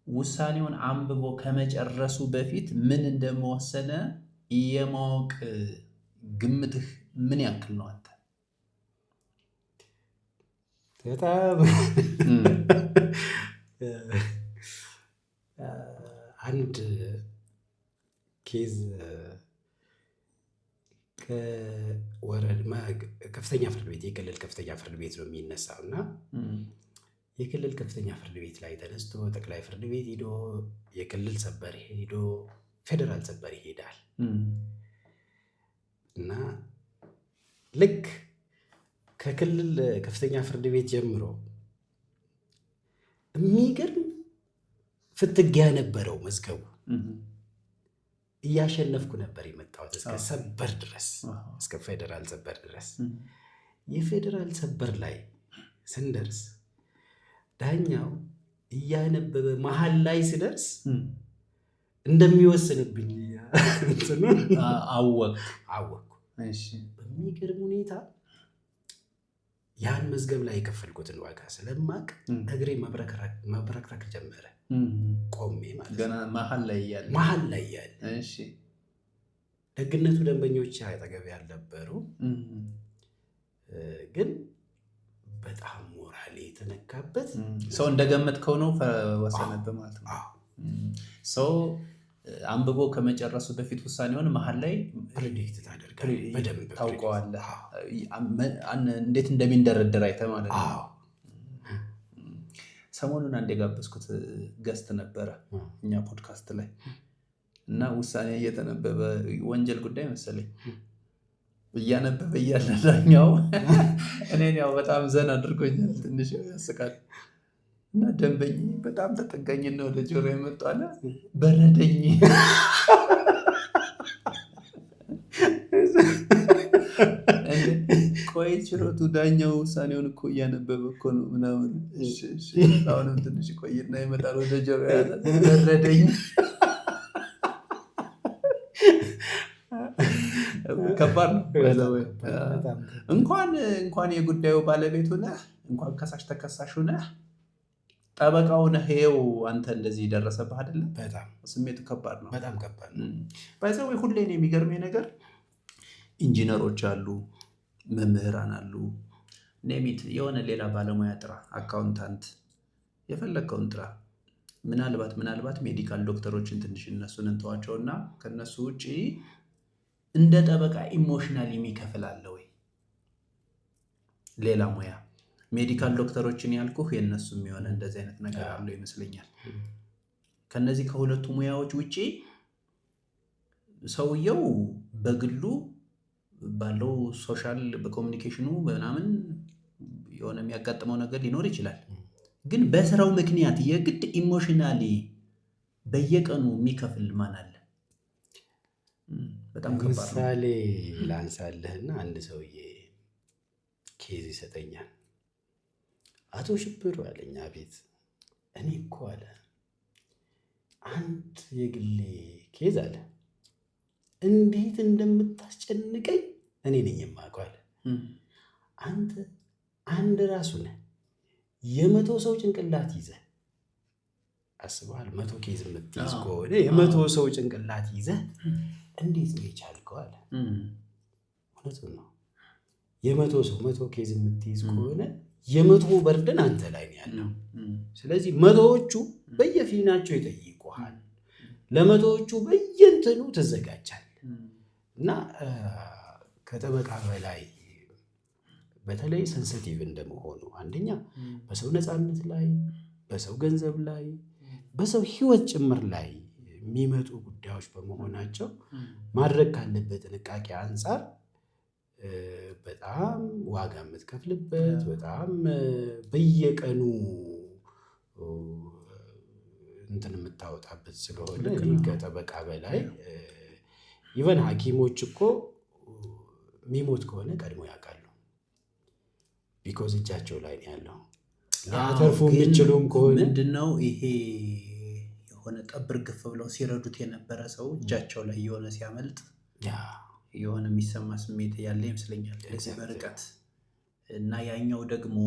ውሳኔውን አንብቦ ከመጨረሱ በፊት ምን እንደመወሰነ የማወቅ ግምትህ ምን ያክል ነው? አንተ በጣም አንድ ኬዝ ከፍተኛ ፍርድ ቤት የክልል ከፍተኛ ፍርድ ቤት ነው የሚነሳው እና የክልል ከፍተኛ ፍርድ ቤት ላይ ተነስቶ ጠቅላይ ፍርድ ቤት ሄዶ የክልል ሰበር ሄዶ ፌዴራል ሰበር ይሄዳል እና ልክ ከክልል ከፍተኛ ፍርድ ቤት ጀምሮ የሚገርም ፍትጊያ ነበረው መዝገቡ። እያሸነፍኩ ነበር የመጣሁት እስከ ሰበር ድረስ፣ እስከ ፌዴራል ሰበር ድረስ። የፌዴራል ሰበር ላይ ስንደርስ ዳኛው እያነበበ መሀል ላይ ስደርስ እንደሚወስንብኝ አወቅኩ። በሚገርም ሁኔታ ያን መዝገብ ላይ የከፈልኩትን ዋጋ ስለማቅ እግሬ መብረክረክ ጀመረ። ቆሜ ማለት ገና መሀል ላይ እያለ ደግነቱ ደንበኞች አጠገብ ያልነበሩ፣ ግን በጣም ሞራሌ የተነካበት ሰው እንደገመትከው ነው ወሰነብህ ማለት ነው። ሰው አንብቦ ከመጨረሱ በፊት ውሳኔውን መሀል ላይ ፕሬዲክት ታደርጋለህ፣ በደንብ ታውቀዋለህ፣ እንዴት እንደሚንደረደር አይተህ ማለት ነው። ሰሞኑን አንድ የጋበዝኩት ገስት ነበረ እኛ ፖድካስት ላይ እና ውሳኔ እየተነበበ ወንጀል ጉዳይ መሰለኝ እያነበበ እያለ ዳኛው እኔን ያው በጣም ዘን አድርጎኛል፣ ትንሽ ያስቃል። እና ደንበኝ በጣም ተጠጋኝና ወደ ጆሮ የመጡ አለ በረደኝ። ቆይ ችሎቱ ዳኛው ውሳኔውን እኮ እያነበበ እኮ ነው ምናምን። አሁንም ትንሽ ቆይና ይመጣል ወደ ጆሮ ያለ በረደኝ። ከባድ ነው። እንኳን የጉዳዩ ባለቤቱ ነህ፣ እንኳን ከሳሽ ተከሳሹ ነህ፣ ጠበቃው ነህ። ይኸው አንተ እንደዚህ ደረሰብህ አይደለም? በጣም ስሜቱ ከባድ ነው። በጣም ከባድ ነው። ባይዘው ሁሌ ነው የሚገርመኝ ነገር ኢንጂነሮች አሉ፣ መምህራን አሉ፣ ኔሚት የሆነ ሌላ ባለሙያ ጥራ፣ አካውንታንት፣ የፈለግከውን ጥራ። ምናልባት ሜዲካል ዶክተሮችን ትንሽ እነሱን እንተዋቸውና ከነሱ ውጭ እንደ ጠበቃ ኢሞሽናል የሚከፍል አለ ወይ? ሌላ ሙያ ሜዲካል ዶክተሮችን ያልኩህ የእነሱም የሆነ እንደዚህ አይነት ነገር አለው ይመስለኛል። ከነዚህ ከሁለቱ ሙያዎች ውጪ ሰውየው በግሉ ባለው ሶሻል በኮሚኒኬሽኑ ምናምን የሆነ የሚያጋጥመው ነገር ሊኖር ይችላል። ግን በስራው ምክንያት የግድ ኢሞሽናሊ በየቀኑ የሚከፍል ማን አለ? በጣም ከባድ ነው። ምሳሌ ላንሳልህና አንድ ሰውዬ ኬዝ ይሰጠኛል። አቶ ሽብሩ አለኝ። አቤት። እኔ እኮ አለ አንድ የግሌ ኬዝ አለ እንዴት እንደምታስጨንቀኝ እኔ ነኝ የማውቀው አለ። አንተ አንድ ራሱ ነህ 100 ሰው ጭንቅላት ይዘህ አስበሃል። 100 ኬዝ የምትይዝ ከሆነ 100 ሰው ጭንቅላት ይዘህ እንዴት ነው የቻልከው አለ። እውነቱን ነው። 100 ሰው 100 ኬዝ የምትይዝ ከሆነ 100 በርደን አንተ ላይ ነው ያለው። ስለዚህ 100ዎቹ በየፊናቸው ይጠይቁሃል፣ ለ100ዎቹ በየእንትኑ ትዘጋጃለህ። እና ከጠበቃ በላይ በተለይ ሴንሲቲቭ እንደመሆኑ አንደኛ በሰው ነፃነት ላይ፣ በሰው ገንዘብ ላይ፣ በሰው ሕይወት ጭምር ላይ የሚመጡ ጉዳዮች በመሆናቸው ማድረግ ካለበት ጥንቃቄ አንጻር በጣም ዋጋ የምትከፍልበት በጣም በየቀኑ እንትን የምታወጣበት ስለሆነ ከጠበቃ በላይ ኢቨን ሐኪሞች እኮ የሚሞት ከሆነ ቀድሞ ያውቃሉ። ቢኮዝ እጃቸው ላይ ነው ያለው። ሊያተርፉ የሚችሉም ከሆነ ምንድነው ይሄ የሆነ ጠብር ግፍ ብለው ሲረዱት የነበረ ሰው እጃቸው ላይ የሆነ ሲያመልጥ የሆነ የሚሰማ ስሜት ያለ ይመስለኛል በርቀት እና ያኛው ደግሞ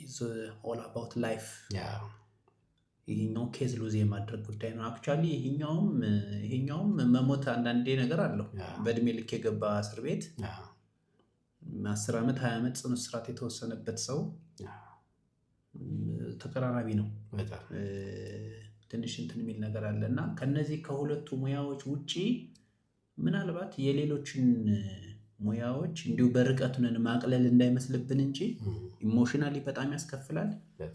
is all about life ይሄኛው ኬዝ ሉዝ የማድረግ ጉዳይ ነው። አክቹአሊ ይሄኛውም መሞት አንዳንዴ ነገር አለው። በእድሜ ልክ የገባ እስር ቤት 10 ዓመት 20 ዓመት ጽኑ እስራት የተወሰነበት ሰው ተቀራራቢ ነው። ትንሽ እንትን የሚል ነገር አለ እና ከነዚህ ከሁለቱ ሙያዎች ውጪ ምናልባት የሌሎችን ሙያዎች እንዲሁ በርቀቱን ማቅለል እንዳይመስልብን እንጂ ኢሞሽናሊ በጣም ያስከፍላል።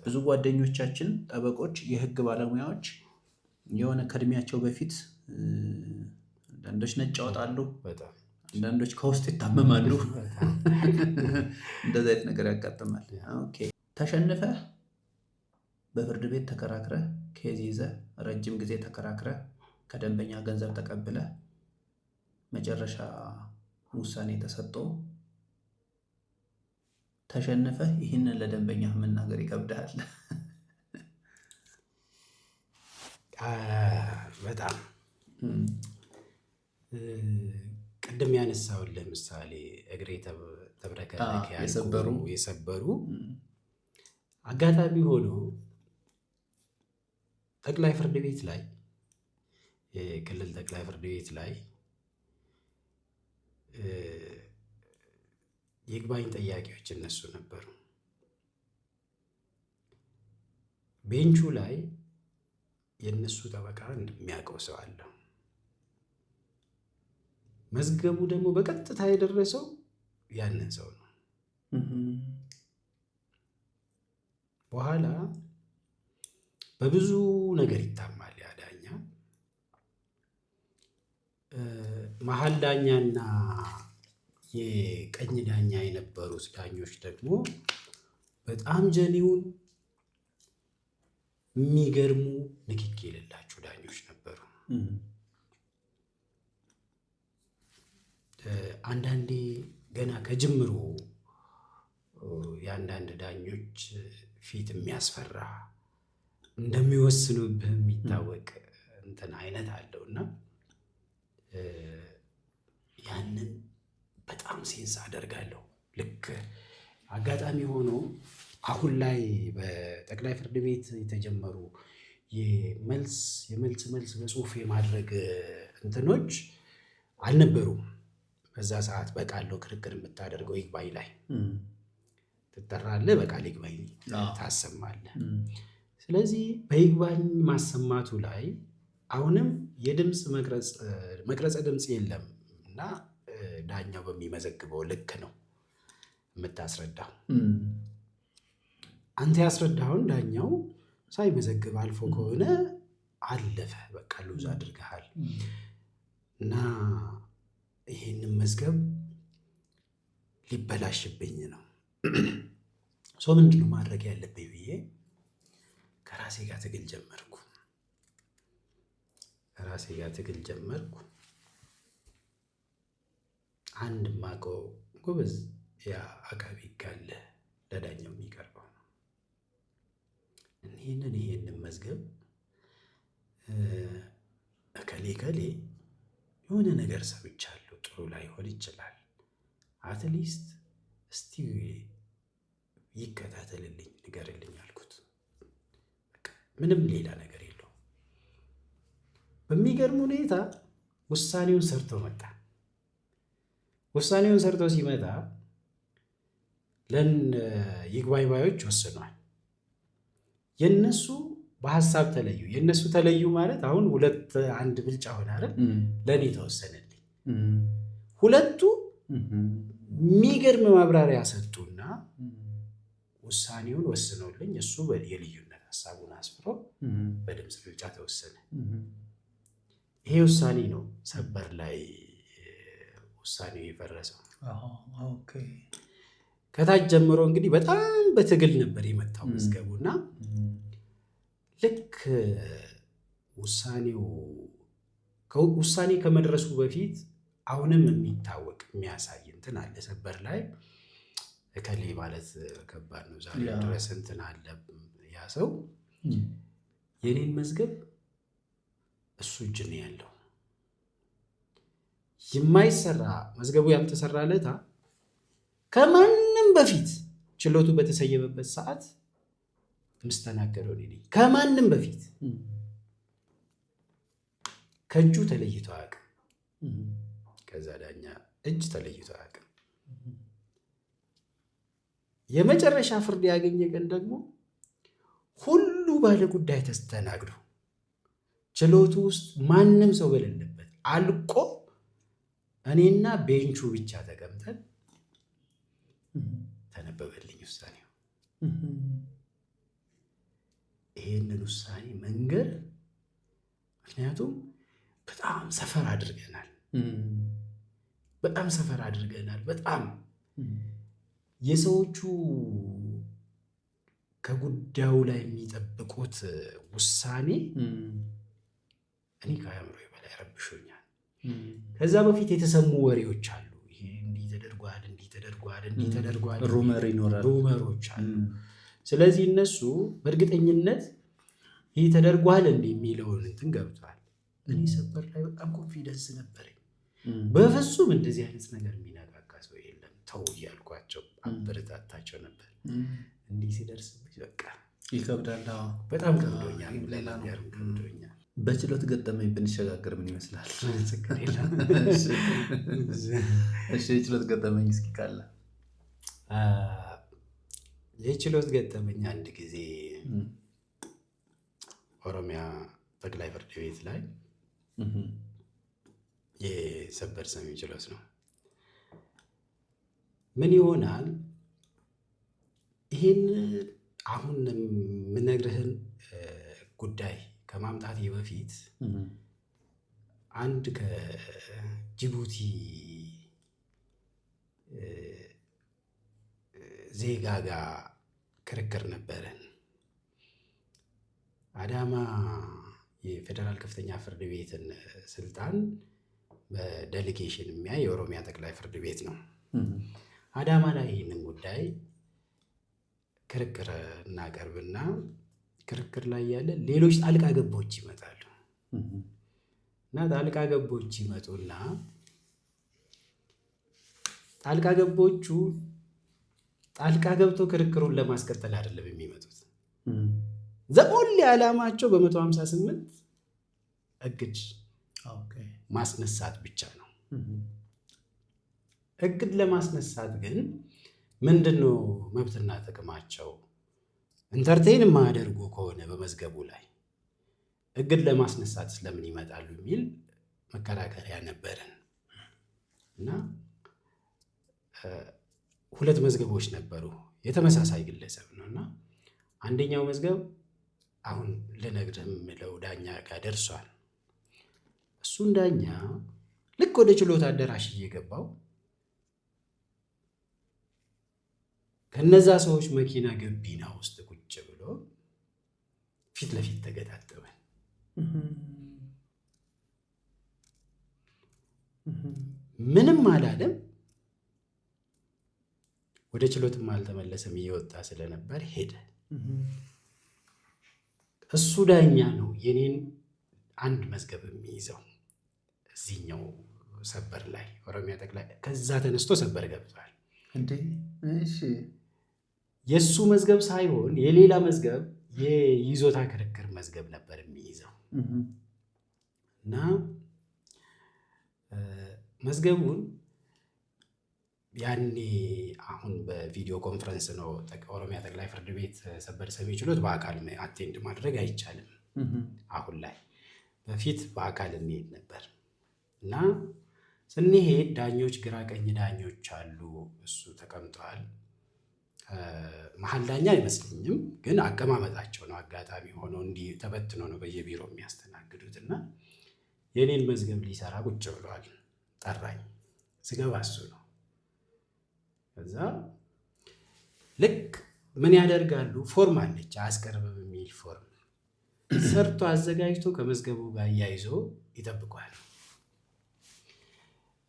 ብዙ ጓደኞቻችን ጠበቆች፣ የህግ ባለሙያዎች የሆነ ከእድሜያቸው በፊት አንዳንዶች ነጭ ያወጣሉ፣ አንዳንዶች ከውስጥ ይታመማሉ። እንደዚህ አይነት ነገር ያጋጥማል። ኦኬ ተሸንፈህ በፍርድ ቤት ተከራክረህ ኬዝ ይዘህ ረጅም ጊዜ ተከራክረህ ከደንበኛ ገንዘብ ተቀብለህ መጨረሻ ውሳኔ ተሰጥቶ ተሸንፈህ ይህንን ለደንበኛ መናገር ይከብዳል። በጣም ቅድም ያነሳውልህ ምሳሌ እግሬ ተብረከረከ የሰበሩ አጋጣሚ ሆኖ ጠቅላይ ፍርድ ቤት ላይ የክልል ጠቅላይ ፍርድ ቤት ላይ ይግባኝ ጠያቂዎች እነሱ ነበሩ። ቤንቹ ላይ የእነሱ ጠበቃ እንደሚያውቀው ሰው አለ። መዝገቡ ደግሞ በቀጥታ የደረሰው ያንን ሰው ነው። በኋላ በብዙ ነገር ይታማል ያ ዳኛ። መሀል ዳኛና የቀኝ ዳኛ የነበሩት ዳኞች ደግሞ በጣም ጀኒውን የሚገርሙ ንክኪ የሌላቸው ዳኞች ነበሩ። አንዳንዴ ገና ከጅምሩ የአንዳንድ ዳኞች ፊት የሚያስፈራ እንደሚወስኑብህ የሚታወቅ እንትን አይነት አለው እና ያንን በጣም ሴንስ አደርጋለሁ። ልክ አጋጣሚ ሆኖ አሁን ላይ በጠቅላይ ፍርድ ቤት የተጀመሩ የመልስ በጽሁፍ የማድረግ እንትኖች አልነበሩም። በዛ ሰዓት በቃለው ክርክር የምታደርገው ይግባኝ ላይ ትጠራለህ፣ በቃል ይግባኝ ታሰማለህ። ስለዚህ በይግባኝ ማሰማቱ ላይ አሁንም የድምፅ መቅረጸ ድምፅ የለም እና ዳኛው በሚመዘግበው ልክ ነው። የምታስረዳው። አንተ ያስረዳኸውን ዳኛው ሳይመዘግብ አልፎ ከሆነ አለፈ፣ በቃ ሉዝ አድርገሃል እና ይህንን መዝገብ ሊበላሽብኝ ነው። ሰው ምንድነው ማድረግ ያለብኝ ብዬ ከራሴ ጋር ትግል ጀመርኩ። አንድ ማቀው ጎበዝ ያ አቃቢ ጋለ ለዳኛው የሚቀርበው ነው። ይህንን መዝገብ እከሌ የሆነ ነገር ሰምቻለሁ፣ ጥሩ ላይሆን ይችላል፣ አትሊስት እስቲ ይከታተልልኝ፣ ንገርልኝ አልኩት። ምንም ሌላ ነገር የለውም። በሚገርም ሁኔታ ውሳኔውን ሰርቶ መጣ። ውሳኔውን ሰርቶ ሲመጣ ይግባኝ ባዮች ወስኗል። የነሱ በሀሳብ ተለዩ። የነሱ ተለዩ ማለት አሁን 2-1 ብልጫ ሆነ አይደል? ለእኔ ተወሰነልኝ። ሁለቱ የሚገርም ማብራሪያ ሰጡና ውሳኔውን ወስነውልኝ እሱ የልዩነት ሀሳቡን አስፍሮ በድምፅ ብልጫ ተወሰነ። ይሄ ውሳኔ ነው ሰበር ላይ ውሳኔው የፈረሰው። ከታች ጀምሮ እንግዲህ በጣም በትግል ነበር የመጣው መዝገቡና ልክ ውሳኔ ከመድረሱ በፊት አሁንም የሚታወቅ የሚያሳይ እንትን አለ። ሰበር ላይ እከሌ ማለት ከባድ ነው፣ ዛሬ ድረስ እንትን አለ። ያ ሰው የኔን መዝገብ እሱ እጅ ነው ያለው። የማይሰራ መዝገቡ ያልተሰራለታ ከማንም በፊት ችሎቱ በተሰየመበት ሰዓት ምስተናገረው እኔ ነኝ። ከማንም በፊት ከእጁ ተለይቶ አያውቅም። ከዛ ዳኛ እጅ ተለይቶ አያውቅም። የመጨረሻ ፍርድ ያገኘ ቀን ደግሞ ሁሉ ባለ ጉዳይ ተስተናግዶ ችሎቱ ውስጥ ማንም ሰው በሌለበት አልቆ እኔና ቤንቹ ብቻ ተቀምጠን ተነበበልኝ ውሳኔው። ይህንን ውሳኔ መንገር ምክንያቱም በጣም ሰፈር አድርገናል። በጣም የሰዎቹ ከጉዳዩ ላይ የሚጠብቁት ውሳኔ እኔ ከአእምሮዬ በላይ ረብሾኛል። ከዛ በፊት የተሰሙ ወሬዎች አሉ። ይሄ እንዲህ ተደርጓል፣ ሩመር ይኖራል፣ ሩመሮች አሉ። ስለዚህ እነሱ በእርግጠኝነት ይህ ተደርጓል የሚለውን እንትን ገብቷል። እኔ ሰበር ላይ በጣም ኮንፊደንስ ነበረኝ። በፍጹም እንደዚህ አይነት ነገር የሚነቃቃ ሰው የለም ተው እያልኳቸው አበረታታቸው ነበር። እንዲህ ሲደርስብኝ በቃ ይከብዳል። በጣም ከብዶኛል። ለነገርም ከብዶኛል። በችሎት ገጠመኝ ብንሸጋገር ምን ይመስላል? ችግር የለም። እሺ የችሎት ገጠመኝ እስኪ ካለ። የችሎት ገጠመኝ አንድ ጊዜ ኦሮሚያ ጠቅላይ ፍርድ ቤት ላይ የሰበር ሰሚ ችሎት ነው። ምን ይሆናል? ይህን አሁን የምነግርህን ጉዳይ ከማምጣቴ በፊት አንድ ከጅቡቲ ዜጋ ጋር ክርክር ነበረን። አዳማ የፌዴራል ከፍተኛ ፍርድ ቤትን ስልጣን በዴሊጌሽን የሚያይ የኦሮሚያ ጠቅላይ ፍርድ ቤት ነው። አዳማ ላይ ይህንን ጉዳይ ክርክር እናቀርብና ክርክር ላይ ያለ ሌሎች ጣልቃ ገቦች ይመጣሉ እና ጣልቃ ገቦች ይመጡና ጣልቃ ገቦቹ ጣልቃ ገብቶ ክርክሩን ለማስቀጠል አይደለም የሚመጡት። ዘኦንሊ ዓላማቸው በ158 እግድ ማስነሳት ብቻ ነው። እግድ ለማስነሳት ግን ምንድነው መብትና ጥቅማቸው? ኢንተርቴን የማያደርጉ ከሆነ በመዝገቡ ላይ እግድ ለማስነሳት ስለምን ይመጣሉ የሚል መከራከሪያ ነበረን እና 2 መዝገቦች ነበሩ የተመሳሳይ ግለሰብ ነው እና አንደኛው መዝገብ አሁን ልነግርህ የምለው ዳኛ ጋር ደርሷል። እሱን ዳኛ ልክ ወደ ችሎት አዳራሽ እየገባው ከነዛ ሰዎች መኪና ገቢና ውስጥ ቁጭ ብሎ ፊት ለፊት ተገጣጠመን። ምንም አላለም። ወደ ችሎትም አልተመለሰም፣ እየወጣ ስለነበር ሄደ። እሱ ዳኛ ነው የኔን አንድ መዝገብ የሚይዘው እዚህኛው ሰበር ላይ ኦሮሚያ ጠቅላይ። ከዛ ተነስቶ ሰበር ገብቷል። የእሱ መዝገብ ሳይሆን የሌላ መዝገብ የይዞታ ክርክር መዝገብ ነበር የሚይዘው እና መዝገቡን ያኔ አሁን በቪዲዮ ኮንፈረንስ ነው ኦሮሚያ ጠቅላይ ፍርድ ቤት ሰበር ሰሚ ችሎት በአካል አቴንድ ማድረግ አይቻልም አሁን ላይ። በፊት በአካል እንሄድ ነበር እና ስንሄድ ዳኞች ግራ ቀኝ ዳኞች አሉ። እሱ ተቀምጠዋል። መሀል ዳኛ አይመስለኝም፣ ግን አቀማመጣቸው ነው። አጋጣሚ ሆኖ እንዲህ ተበትኖ ነው በየቢሮ የሚያስተናግዱት እና የኔን መዝገብ ሊሰራ ቁጭ ብለዋል። ጠራኝ። ስገባ እሱ ነው። ከዛ ልክ ምን ያደርጋሉ፣ ፎርም አለች አያስቀርብም የሚል ፎርም ሰርቶ አዘጋጅቶ ከመዝገቡ ጋር እያይዞ ይጠብቋል።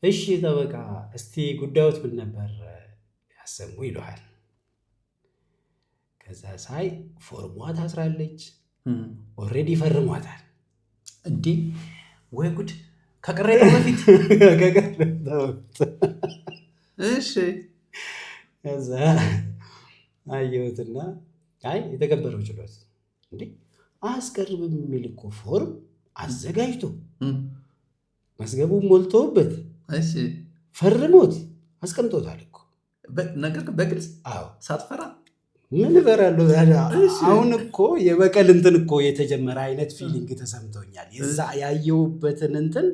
እሺ ጠበቃ፣ እስቲ ጉዳዮት ምን ነበር ያሰሙ ይለዋል። ከዛ ሳይ ፎርሟ ታስራለች፣ ኦልሬዲ ፈርሟታል። እንዴ ወይ ጉድ! ከቅሬታ በፊት እሺ። ከዛ አየሁትና አይ የተከበረው ችሎት እንዴ አያስቀርብም የሚል እኮ ፎርም አዘጋጅቶ መዝገቡን ሞልቶበት ፈርሞት አስቀምጦታል እኮ ነገር በግልጽ ሳትፈራ ምን እፈራለሁ ታዲያ? አሁን እኮ የበቀል እንትን እኮ የተጀመረ አይነት ፊሊንግ ተሰምቶኛል። የዛ ያየሁበትን እንትን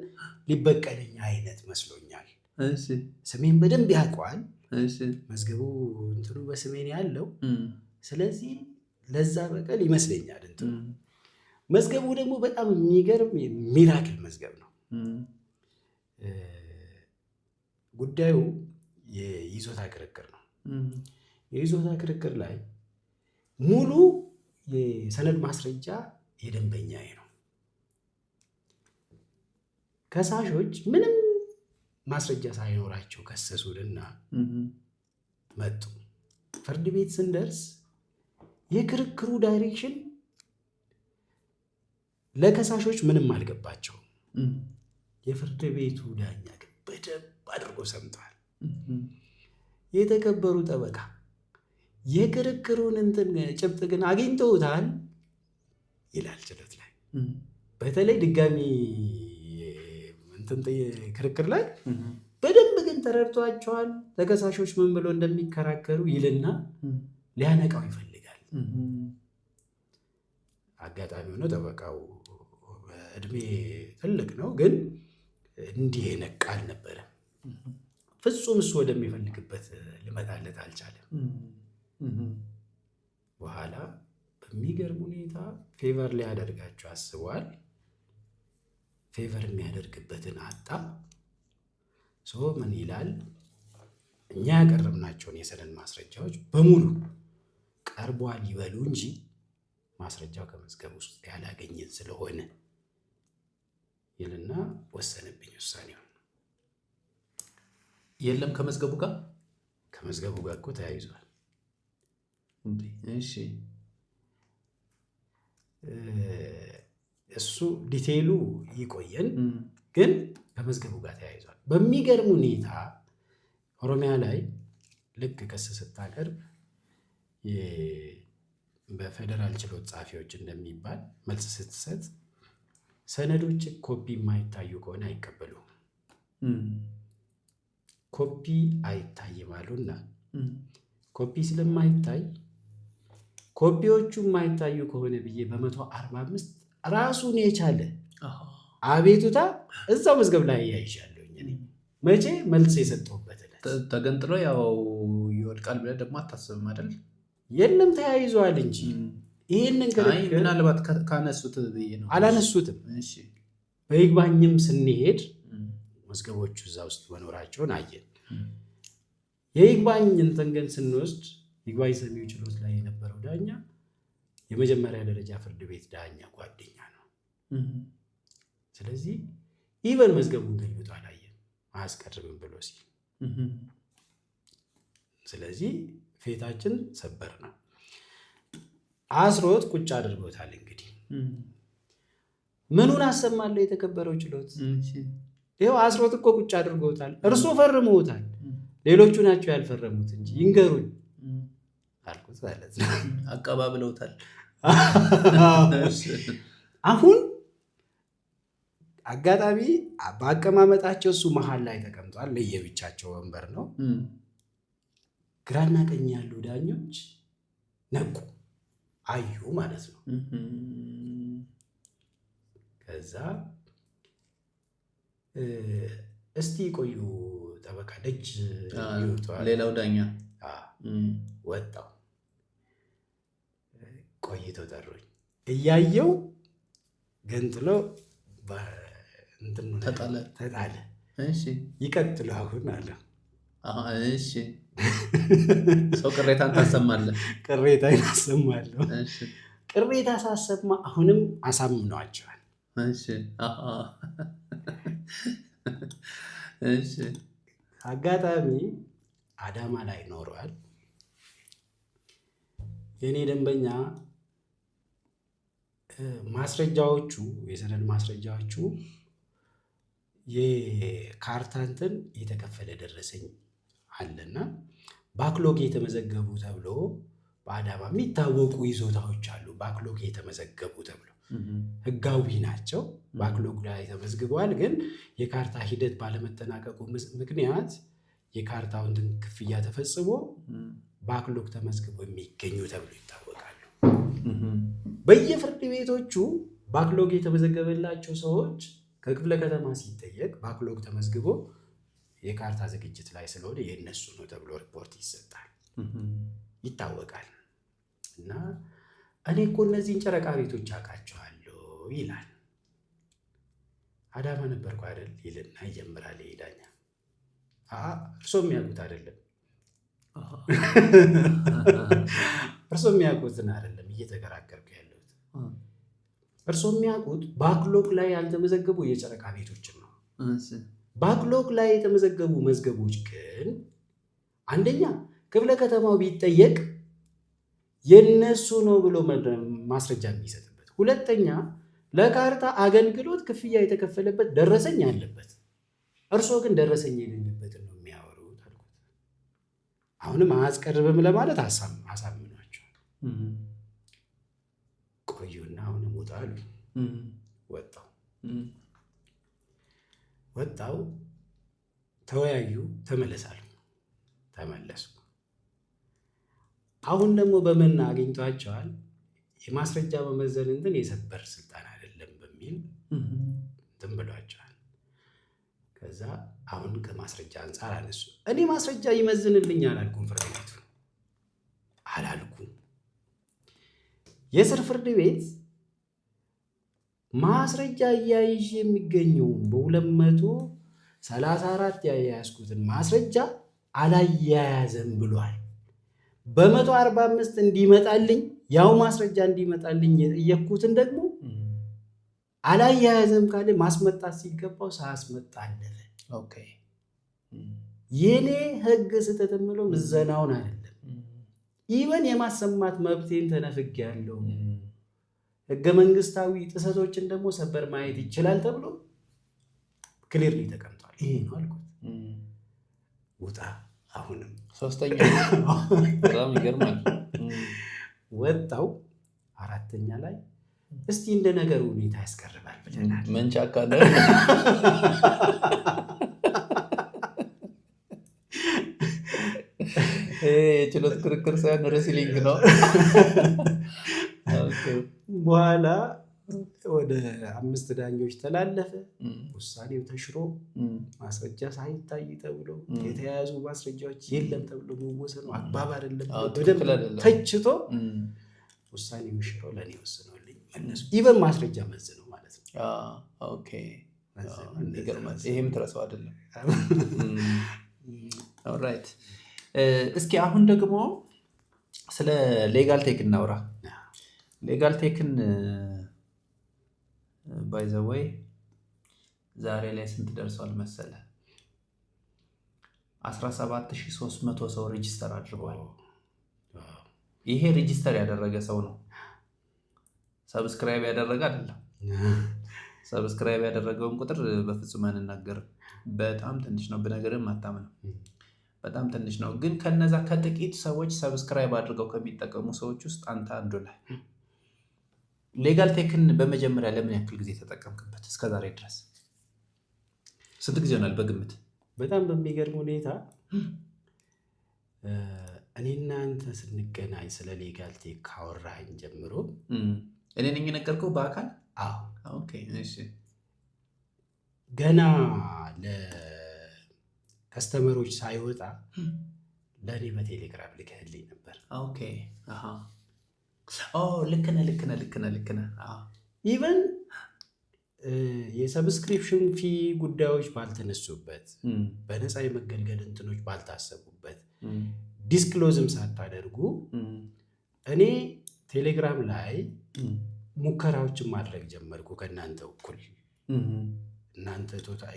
ሊበቀለኝ አይነት መስሎኛል። ስሜን በደንብ ያውቀዋል። መዝገቡ እንትኑ በስሜን ያለው ስለዚህ ለዛ በቀል ይመስለኛል እንትኑ። መዝገቡ ደግሞ በጣም የሚገርም ሚራክል መዝገብ ነው። ጉዳዩ የይዞታ ክርክር ነው። የይዞታ ክርክር ላይ ሙሉ የሰነድ ማስረጃ የደንበኛዬ ነው። ከሳሾች ምንም ማስረጃ ሳይኖራቸው ከሰሱንና መጡ። ፍርድ ቤት ስንደርስ የክርክሩ ዳይሬክሽን ለከሳሾች ምንም አልገባቸውም። የፍርድ ቤቱ ዳኛ ግን በደንብ አድርጎ ሰምቷል። የተከበሩ ጠበቃ የክርክሩን እንትን ጭብጥ ግን አግኝተውታል ይላል ችሎት ላይ። በተለይ ድጋሚ እንትን ክርክር ላይ በደንብ ግን ተረድቷቸዋል ተከሳሾች ምን ብሎ እንደሚከራከሩ ይልና ሊያነቃው ይፈልጋል። አጋጣሚ ሆኖ ጠበቃው እድሜ ትልቅ ነው፣ ግን እንዲህ የነቃ አልነበረም። ፍጹም እሱ ወደሚፈልግበት ልመጣለት አልቻለም። በኋላ በሚገርም ሁኔታ ፌቨር ሊያደርጋቸው አስቧል። ፌቨር የሚያደርግበትን አጣ። ምን ይላል? እኛ ያቀረብናቸውን የሰነድ ማስረጃዎች በሙሉ ቀርቧል ይበሉ እንጂ ማስረጃው ከመዝገብ ውስጥ ያላገኘን ስለሆነ ይልና ወሰነብኝ ውሳኔውን። የለም ከመዝገቡ ጋር እኮ ተያይዟል። እሺ እሱ ዲቴይሉ ይቆየን፣ ግን ከመዝገቡ ጋር ተያይዟል። በሚገርም ሁኔታ ኦሮሚያ ላይ ልክ ክስ ስታቀርብ በፌደራል ችሎት ጸሐፊዎች እንደሚባል መልስ ስትሰጥ ሰነዶች ኮፒ የማይታዩ ከሆነ አይቀበሉም። ኮፒ አይታይም አሉና ኮፒ ስለማይታይ ኮፒዎቹ የማይታዩ ከሆነ ብዬ በ145 ራሱን የቻለ አቤቱታ እዛው መዝገብ ላይ ያይሻለሁ። መቼ መልስ የሰጠሁበት ተገንጥሎ ያው ይወድቃል ብለህ ደግሞ አታስብም አይደል? የለም ተያይዘዋል እንጂ ይህንን ክርክር ምናልባት ካነሱት ብዬ ነው። አላነሱትም። በይግባኝም ስንሄድ መዝገቦቹ እዛ ውስጥ መኖራቸውን አየን። የይግባኝ እንትን ግን ስንወስድ ይግባኝ ሰሚው ችሎት ላይ የነበረው ዳኛ የመጀመሪያ ደረጃ ፍርድ ቤት ዳኛ ጓደኛ ነው። ስለዚህ ኢቨን መዝገቡን ገልብጦ አላየም አያስቀርብም ብሎ ሲል፣ ስለዚህ ፌታችን ሰበር ነው። አስሮት ቁጭ አድርጎታል። እንግዲህ ምኑን አሰማለሁ የተከበረው ችሎት? ይኸው አስሮት እኮ ቁጭ አድርጎታል። እርሶ ፈርመውታል፣ ሌሎቹ ናቸው ያልፈረሙት እንጂ ይንገሩኝ አልኩት ማለት ነው። አቀባብለውታል። አሁን አጋጣሚ በአቀማመጣቸው እሱ መሀል ላይ ተቀምጧል። ለየብቻቸው ወንበር ነው። ግራና ቀኝ ያሉ ዳኞች ነቁ፣ አዩ ማለት ነው። ከዛ እስቲ ቆዩ ጠበቃ ደጅ ይወጣል። ሌላው ዳኛ ወጣው። ቆይተው ጠሩኝ። እያየው ገንጥሎ ተጣለ። ይቀጥሉ አሁን አለ። እሺ ሰው ቅሬታን ታሰማለህ? ቅሬታን አሰማለሁ። ቅሬታ ሳሰማ አሁንም አሳምነዋቸዋል። አጋጣሚ አዳማ ላይ ኖረዋል። የእኔ ደንበኛ ማስረጃዎቹ የሰነድ ማስረጃዎቹ የካርታ እንትን የተከፈለ ደረሰኝ አለና ባክሎግ የተመዘገቡ ተብሎ በአዳማ የሚታወቁ ይዞታዎች አሉ። ባክሎግ የተመዘገቡ ተብሎ ህጋዊ ናቸው። ባክሎግ ላይ ተመዝግበዋል። ግን የካርታ ሂደት ባለመጠናቀቁ ምክንያት የካርታውን ክፍያ ተፈጽሞ ባክሎግ ተመዝግቦ የሚገኙ ተብሎ ይታወቃሉ። በየፍርድ ቤቶቹ ባክሎግ የተመዘገበላቸው ሰዎች ከክፍለ ከተማ ሲጠየቅ ባክሎግ ተመዝግቦ የካርታ ዝግጅት ላይ ስለሆነ የእነሱ ነው ተብሎ ሪፖርት ይሰጣል፣ ይታወቃል። እና እኔ እኮ እነዚህን ጨረቃ ቤቶች አውቃቸዋለሁ ይላል። አዳማ ነበርኩ አይደል ይልና ይጀምራል ይሄዳኛ። እርሶ የሚያውቁት አይደለም፣ እርሶ የሚያውቁትን አይደለም እየተከራከርኩ ያለሁት። እርሶ የሚያውቁት ባክሎግ ላይ ያልተመዘገቡ የጨረቃ ቤቶችን ነው። ባክሎግ ላይ የተመዘገቡ መዝገቦች ግን አንደኛ ክፍለ ከተማው ቢጠየቅ የነሱ ነው ብሎ ማስረጃ የሚሰጥበት፣ ሁለተኛ ለካርታ አገልግሎት ክፍያ የተከፈለበት ደረሰኝ አለበት። እርሶ ግን ደረሰኝ የሌለበትን ነው የሚያወሩት አልኩት። አሁንም አያስቀርብም ለማለት አሳምኗቸዋል። ቆዩና አሁንም ውጣ አሉ። ወጣው ተወያዩ፣ ተመለሳሉ። ተመለሱ። አሁን ደግሞ በምን አግኝቷቸዋል? የማስረጃ መመዘን እንትን የሰበር ስልጣን አይደለም በሚል እንትን ብሏቸዋል። ከዛ አሁን ከማስረጃ አንጻር አነሱ። እኔ ማስረጃ ይመዝንልኝ አላልኩም፣ ፍርድ ቤቱ አላልኩም። የስር ፍርድ ቤት ማስረጃ እያይዥ የሚገኘው በ234 ያያዝኩትን ማስረጃ አላያያዘም ብሏል። በ145 እንዲመጣልኝ ያው ማስረጃ እንዲመጣልኝ የጠየቅኩትን ደግሞ አላያያዘም ካለ ማስመጣት ሲገባው ሳያስመጣ አለፈ። የኔ ህግ ስህተት የምለው ምዘናውን አይደለም። ኢቨን የማሰማት መብቴን ተነፍጌያለሁ። ህገ መንግስታዊ ጥሰቶችን ደግሞ ሰበር ማየት ይችላል ተብሎ ክሊርሊ ተቀምጧል። ይሄ ነው አልኩት። ውጣ። አሁንም ሶስተኛ በጣም ይገርማል። ወጣው። አራተኛ ላይ እስቲ እንደ ነገሩ ሁኔታ ያስቀርባል ብለናል። መንጫካ የችሎት ክርክር ሳይሆን ሬስሊንግ ነው። በኋላ ወደ 5 ዳኞች ተላለፈ። ውሳኔው ተሽሮ ማስረጃ ሳይታይ ተብሎ የተያያዙ ማስረጃዎች የለም ተብሎ መወሰኑ አግባብ አይደለም በደንብ ተችቶ ውሳኔው ሽሮ ለኔ ወስነውልኝ መለሱ። ኢቨን ማስረጃ መዝነው ማለት ነው። ኦኬ ይገርማል። ይሄም ትረሳው አይደለም። ኦልራይት እስኪ አሁን ደግሞ ስለ ሌጋል ቴክ እናውራ። ሌጋል ቴክን ባይ ዘ ወይ ዛሬ ላይ ስንት ደርሷል መሰለ? 17300 ሰው ሬጂስተር አድርጓል። ይሄ ሬጂስተር ያደረገ ሰው ነው። ሰብስክራይብ ያደረገ አይደለም። ሰብስክራይብ ያደረገውን ቁጥር በፍጹም አንናገርም። በጣም ትንሽ ነው፣ ብነገርም አታምነው። በጣም ትንሽ ነው። ግን ከነዛ ከጥቂት ሰዎች ሰብስክራይብ አድርገው ከሚጠቀሙ ሰዎች ውስጥ አንተ አንዱ ነህ። ሌጋል ቴክን በመጀመሪያ ለምን ያክል ጊዜ ተጠቀምክበት? እስከዛሬ ድረስ ስንት ጊዜ ሆናል በግምት? በጣም በሚገርም ሁኔታ እኔና አንተ ስንገናኝ ስለ ሌጋል ቴክ ካወራኸኝ ጀምሮ እኔ ነኝ የነገርኩህ በአካል? አዎ። ኦኬ እሺ። ገና ለከስተመሮች ሳይወጣ ለእኔ በቴሌግራም ልከህልኝ ነበር። ኦኬ አሃ ልክ ነህ። ኢቨን የሰብስክሪፕሽን ፊ ጉዳዮች ባልተነሱበት፣ በነፃ የመገልገል እንትኖች ባልታሰቡበት፣ ዲስክሎዝም ሳታደርጉ እኔ ቴሌግራም ላይ ሙከራዎችን ማድረግ ጀመርኩ ከእናንተ እኩል። እናንተ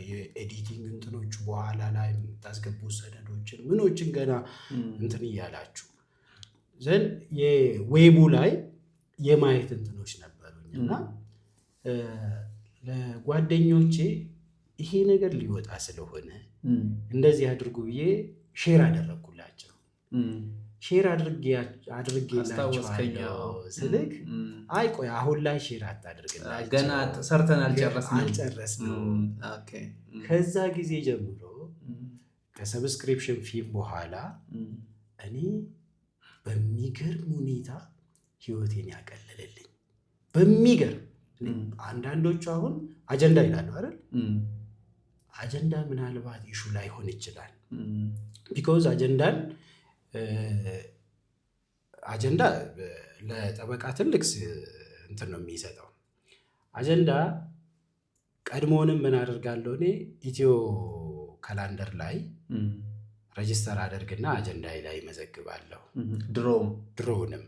የኤዲቲንግ እንትኖቹ በኋላ ላይ የምታስገቡ ሰነዶችን ምኖችን ገና እንትን እያላችሁ ዘንድ የዌቡ ላይ የማየት እንትኖች ነበሩኝ እና ለጓደኞቼ ይሄ ነገር ሊወጣ ስለሆነ እንደዚህ አድርጉ ብዬ ሼር አደረግኩላቸው። ሼር አድርጌላቸዋለሁ ስልክ አይ ቆይ አሁን ላይ ሼር አታድርግላቸው ገና ሰርተን አልጨረስንም። ከዛ ጊዜ ጀምሮ ከሰብስክሪፕሽን ፊም በኋላ እኔ በሚገርም ሁኔታ ህይወቴን ያቀለለልኝ በሚገርም። አንዳንዶቹ አሁን አጀንዳ ይላሉ አይደል? አጀንዳ ምናልባት ኢሹ ላይሆን ይችላል። ቢኮዝ አጀንዳ ለጠበቃ ትልቅ እንትን ነው የሚሰጠው። አጀንዳ ቀድሞውንም ምን አደርጋለሁ እኔ ኢትዮ ካላንደር ላይ ሬጂስተር አደርግና አጀንዳ ላይ መዘግባለሁ። ድሮውንም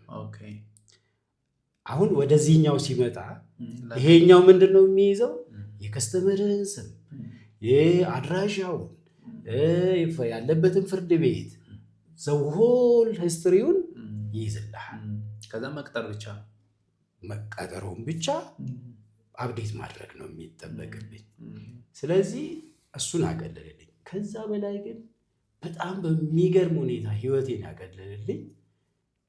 አሁን ወደዚህኛው ሲመጣ ይሄኛው ምንድነው የሚይዘው? የከስተመርን ስም፣ የአድራሻውን፣ ያለበትን ፍርድ ቤት ዘውሆል ሂስትሪውን ይይዝልሃል። ከዛ መቀጠሩን ብቻ አፕዴት ማድረግ ነው የሚጠበቅብኝ። ስለዚህ እሱን አቀለልልኝ። ከዛ በላይ ግን በጣም በሚገርም ሁኔታ ህይወቴን ያቀለልልኝ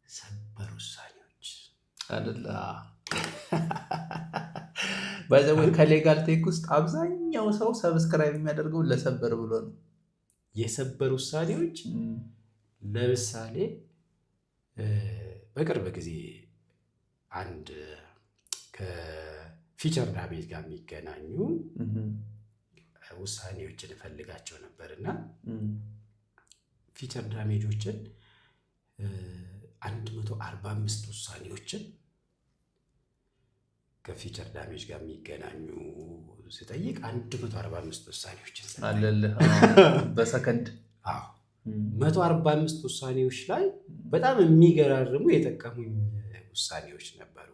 ሰበር ውሳኔዎች አይደለ? ባይዘው ከሌጋል ቴክ ውስጥ አብዛኛው ሰው ሰብስክራይብ የሚያደርገው ለሰበር ብሎ ነው። የሰበር ውሳኔዎች ለምሳሌ በቅርብ ጊዜ አንድ ከፊቸር ዳሜጅ ጋር የሚገናኙ ውሳኔዎችን እፈልጋቸው ነበርና ፊቸር ዳሜጆችን 145 ውሳኔዎችን ከፊቸር ዳሜጅ ጋር የሚገናኙ ስጠይቅ 145 ውሳኔዎችን አለልህ በሰከንድ። 145 ውሳኔዎች ላይ በጣም የሚገራርሙ የጠቀሙኝ ውሳኔዎች ነበሩ።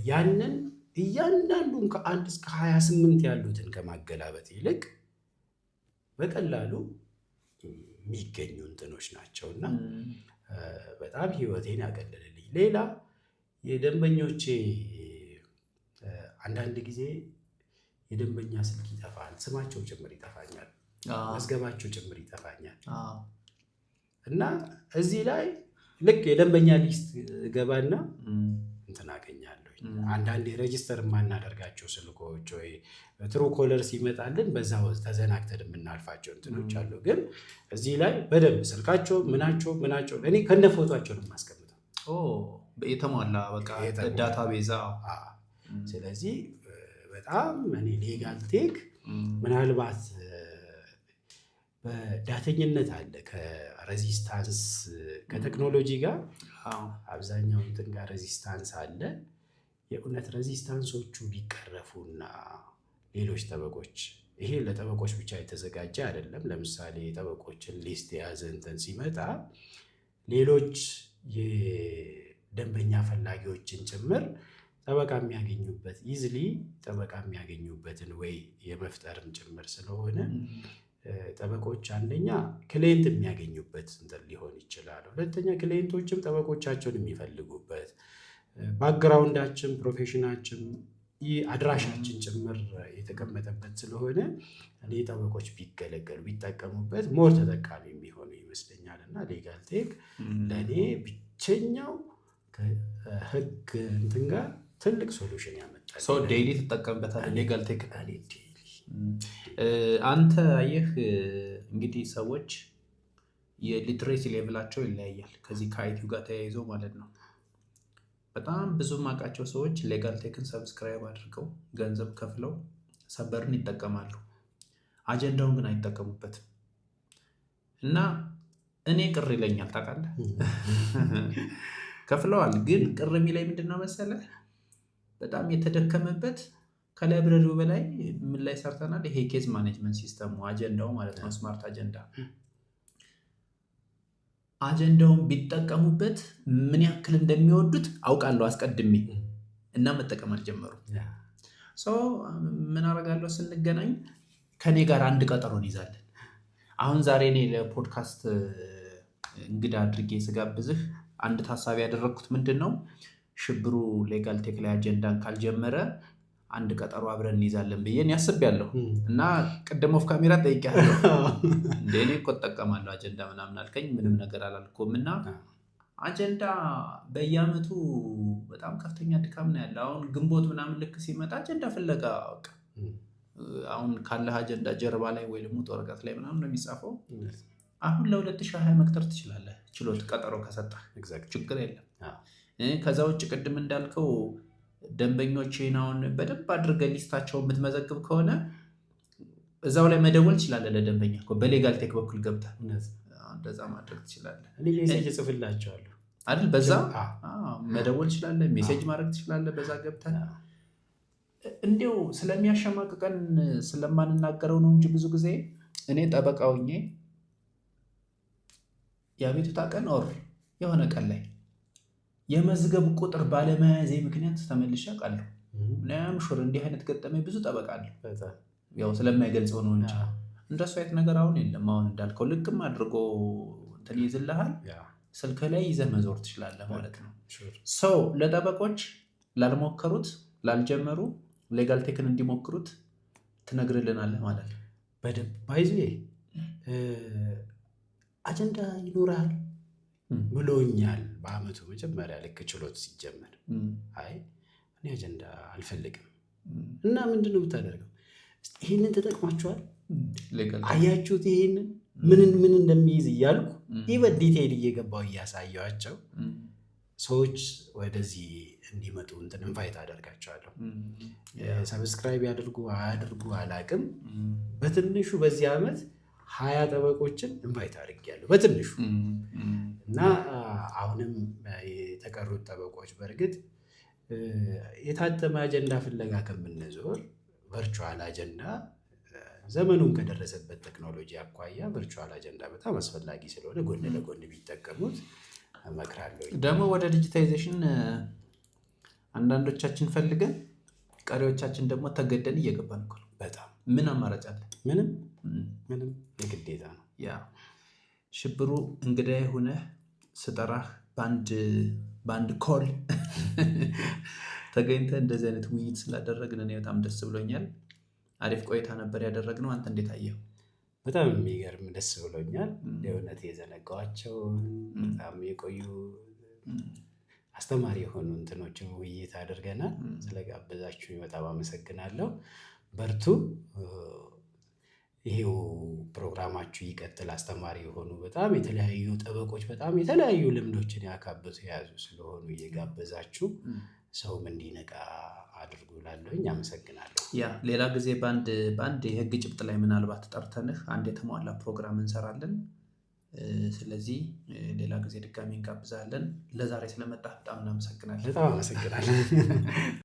ያንን እያንዳንዱን ከ1 እስከ 28 ያሉትን ከማገላበጥ ይልቅ በቀላሉ የሚገኙ እንትኖች ናቸውና በጣም ህይወቴን ያቀለልልኝ። ሌላ የደንበኞቼ አንዳንድ ጊዜ የደንበኛ ስልክ ይጠፋል፣ ስማቸው ጭምር ይጠፋኛል፣ መዝገባቸው ጭምር ይጠፋኛል እና እዚህ ላይ ልክ የደንበኛ ሊስት ገባና እንትን አገኛለሁ። አንዳንድ ሬጂስተር የማናደርጋቸው ስልኮች ወይ ትሩ ኮለር ሲመጣልን በዛ ተዘናግተን የምናልፋቸው እንትኖች አሉ። ግን እዚህ ላይ በደንብ ስልካቸው ምናቸው እኔ ከነ ፎቶአቸው ነው የማስቀምጠው። የተሟላ በቃ ዳታቤዝ። ስለዚህ በጣም እኔ ሌጋል ቴክ ምናልባት በዳተኝነት አለ ከሬዚስታንስ ከቴክኖሎጂ ጋር አብዛኛው እንትን ጋር ሬዚስታንስ አለ። የእውነት ሬዚስታንሶቹ ቢቀረፉና ሌሎች ጠበቆች ይሄ ለጠበቆች ብቻ የተዘጋጀ አይደለም። ለምሳሌ የጠበቆችን ሊስት የያዘ እንትን ሲመጣ ሌሎች የደንበኛ ፈላጊዎችን ጭምር ጠበቃ የሚያገኙበት ኢዝሊ ጠበቃ የሚያገኙበትን ወይ የመፍጠርም ጭምር ስለሆነ ጠበቆች አንደኛ ክሊየንት የሚያገኙበት እንትን ሊሆን ይችላል። ሁለተኛ ክሊየንቶችም ጠበቆቻቸውን የሚፈልጉበት ባክግራውንዳችን ፕሮፌሽናችን አድራሻችን ጭምር የተቀመጠበት ስለሆነ እኔ ጠበቆች ቢገለገሉ ቢጠቀሙበት ሞር ተጠቃሚ የሚሆኑ ይመስለኛል። እና ሌጋል ቴክ ለእኔ ብቸኛው ከህግ እንትን ጋር ትልቅ ሶሉሽን ያመጣል። ሰው ዴይሊ ትጠቀምበታለህ ሌጋል ቴክ? አንተ አየህ እንግዲህ ሰዎች የሊትሬሲ ሌቭላቸው ይለያያል ከዚህ ከአይቲው ጋር ተያይዞ ማለት ነው። በጣም ብዙ ማውቃቸው ሰዎች ሌጋል ቴክን ሰብስክራይብ አድርገው ገንዘብ ከፍለው ሰበርን ይጠቀማሉ። አጀንዳውን ግን አይጠቀሙበትም። እና እኔ ቅር ይለኛል ታውቃለህ። ከፍለዋል ግን ቅር የሚለኝ ምንድነው መሰለህ? በጣም የተደከመበት ከላይብረሪው በላይ ምን ላይ ሰርተናል? ይሄ ኬዝ ማኔጅመንት ሲስተሙ አጀንዳው ማለት ነው። ስማርት አጀንዳ አጀንዳውን ቢጠቀሙበት ምን ያክል እንደሚወዱት አውቃለሁ አስቀድሜ እና መጠቀም አልጀመሩም። ሰው ምን አደርጋለሁ ስንገናኝ ከኔ ጋር አንድ ቀጠሮ እንይዛለን። አሁን ዛሬ እኔ ለፖድካስት እንግዳ አድርጌ ስጋብዝህ አንድ ታሳቢ ያደረኩት ምንድነው ሽብሩ ሌጋል ቴክ ላይ አጀንዳን ካልጀመረ አንድ ቀጠሮ አብረን እንይዛለን ብዬ ያስቤያለሁ። እና ቅድም ኦፍ ካሜራ ጠይቄያለሁ እንዴ እኔ እኮ እጠቀማለሁ አጀንዳ ምናምን አልከኝ። ምንም ነገር አላልኩም። እና አጀንዳ በየአመቱ በጣም ከፍተኛ ድካም ነው ያለው። አሁን ግንቦት ምናምን ልክ ሲመጣ አጀንዳ ፍለጋ በቃ አሁን ካለህ አጀንዳ ጀርባ ላይ ወይ ደግሞ ወረቀት ላይ ምናምን ነው የሚጻፈው። አሁን ለ2020 መቅጠር ትችላለህ ችሎት ቀጠሮ ከሰጠህ ችግር የለም። ከዛ ውጭ ቅድም እንዳልከው ደንበኞችን አሁን በደንብ አድርገህ ሊስታቸውን የምትመዘግብ ከሆነ እዛው ላይ መደወል ትችላለህ ለደንበኛ እኮ በሌጋል ቴክ በኩል ገብተህ እንደዛ ማድረግ ትችላለህ። እኔ ሜሴጅ እጽፍላቸዋለሁ አይደል? በዛ መደወል ትችላለህ፣ ሜሴጅ ማድረግ ትችላለህ በዛ ገብተህ። እንዲያው ስለሚያሸማቅቀን ስለማንናገረው ነው እንጂ ብዙ ጊዜ እኔ ጠበቃ ሆኜ የአቤቱታ ቀን ኦር የሆነ ቀን ላይ የመዝገብ ቁጥር ባለመያዜ ምክንያት ተመልሼ አውቃለሁ። ምናምን ሹር እንዲህ አይነት ገጠመኝ ብዙ ጠበቃ አለው ያው ስለማይገልጸው ነው እንጂ እንደሱ አይነት ነገር አሁን የለም። አሁን እንዳልከው ልክም አድርጎ እንትን ይዝልሃል፣ ስልክ ላይ ይዘህ መዞር ትችላለህ ማለት ነው። ሰው ለጠበቆች ላልሞከሩት ላልጀመሩ ሌጋል ቴክን እንዲሞክሩት ትነግርልናለህ ማለት ነው። በደንብ ባይዜ አጀንዳ ይኖራል ብሎኛል በአመቱ መጀመሪያ ልክ ችሎት ሲጀመር። አይ እኔ አጀንዳ አልፈልግም። እና ምንድን ነው የምታደርገው? ይህንን ተጠቅማችኋል? አያችሁት? ይህንን ምን እንደሚይዝ እያልኩ ኢቨን ዲቴይል እየገባው እያሳየኋቸው ሰዎች ወደዚህ እንዲመጡ እንትን ኢንቫይት አደርጋቸዋለሁ። ሰብስክራይብ ያድርጉ አያድርጉ አላቅም። በትንሹ በዚህ ዓመት 20 ጠበቆችን ኢንቫይት አድርጌያለሁ በትንሹ። እና አሁንም የተቀሩት ጠበቆች በእርግጥ የታተመ አጀንዳ ፍለጋ ከምንዞር ቨርቹዋል አጀንዳ ዘመኑን ከደረሰበት ቴክኖሎጂ አኳያ ቨርቹዋል አጀንዳ በጣም አስፈላጊ ስለሆነ ጎን ለጎን ቢጠቀሙት እመክራለሁ። ደግሞ ወደ ዲጂታይዜሽን አንዳንዶቻችን ፈልገን ቀሪዎቻችን ደግሞ ተገደን እየገባን እኮ ነው። በጣም ምን አማራጭ አለ? ምንም የግዴታ ነው። ያ ሽብሩ እንግዳዬ ሆነህ ስጠራህ በአንድ ኮል ተገኝተህ እንደዚህ አይነት ውይይት ስላደረግን እኔ በጣም ደስ ብሎኛል። አሪፍ ቆይታ ነበር ያደረግነው። አንተ እንዴት አየኸው? በጣም የሚገርም ደስ ብሎኛል። የእውነት የዘነጋኋቸውን በጣም የቆዩ አስተማሪ የሆኑ እንትኖችን ውይይት አድርገናል። ስለጋበዛችሁኝ በጣም አመሰግናለሁ። በርቱ። ይሄው ፕሮግራማችሁ ይቀጥል። አስተማሪ የሆኑ በጣም የተለያዩ ጠበቆች በጣም የተለያዩ ልምዶችን ያካበቱ የያዙ ስለሆኑ እየጋበዛችሁ ሰውም እንዲነቃ አድርጉ እላለሁኝ። አመሰግናለሁ። ያ ሌላ ጊዜ በአንድ የህግ ጭብጥ ላይ ምናልባት ጠርተንህ አንድ የተሟላ ፕሮግራም እንሰራለን። ስለዚህ ሌላ ጊዜ ድጋሚ እንጋብዛለን። ለዛሬ ስለመጣህ በጣም እናመሰግናለን። በጣም አመሰግናለሁ።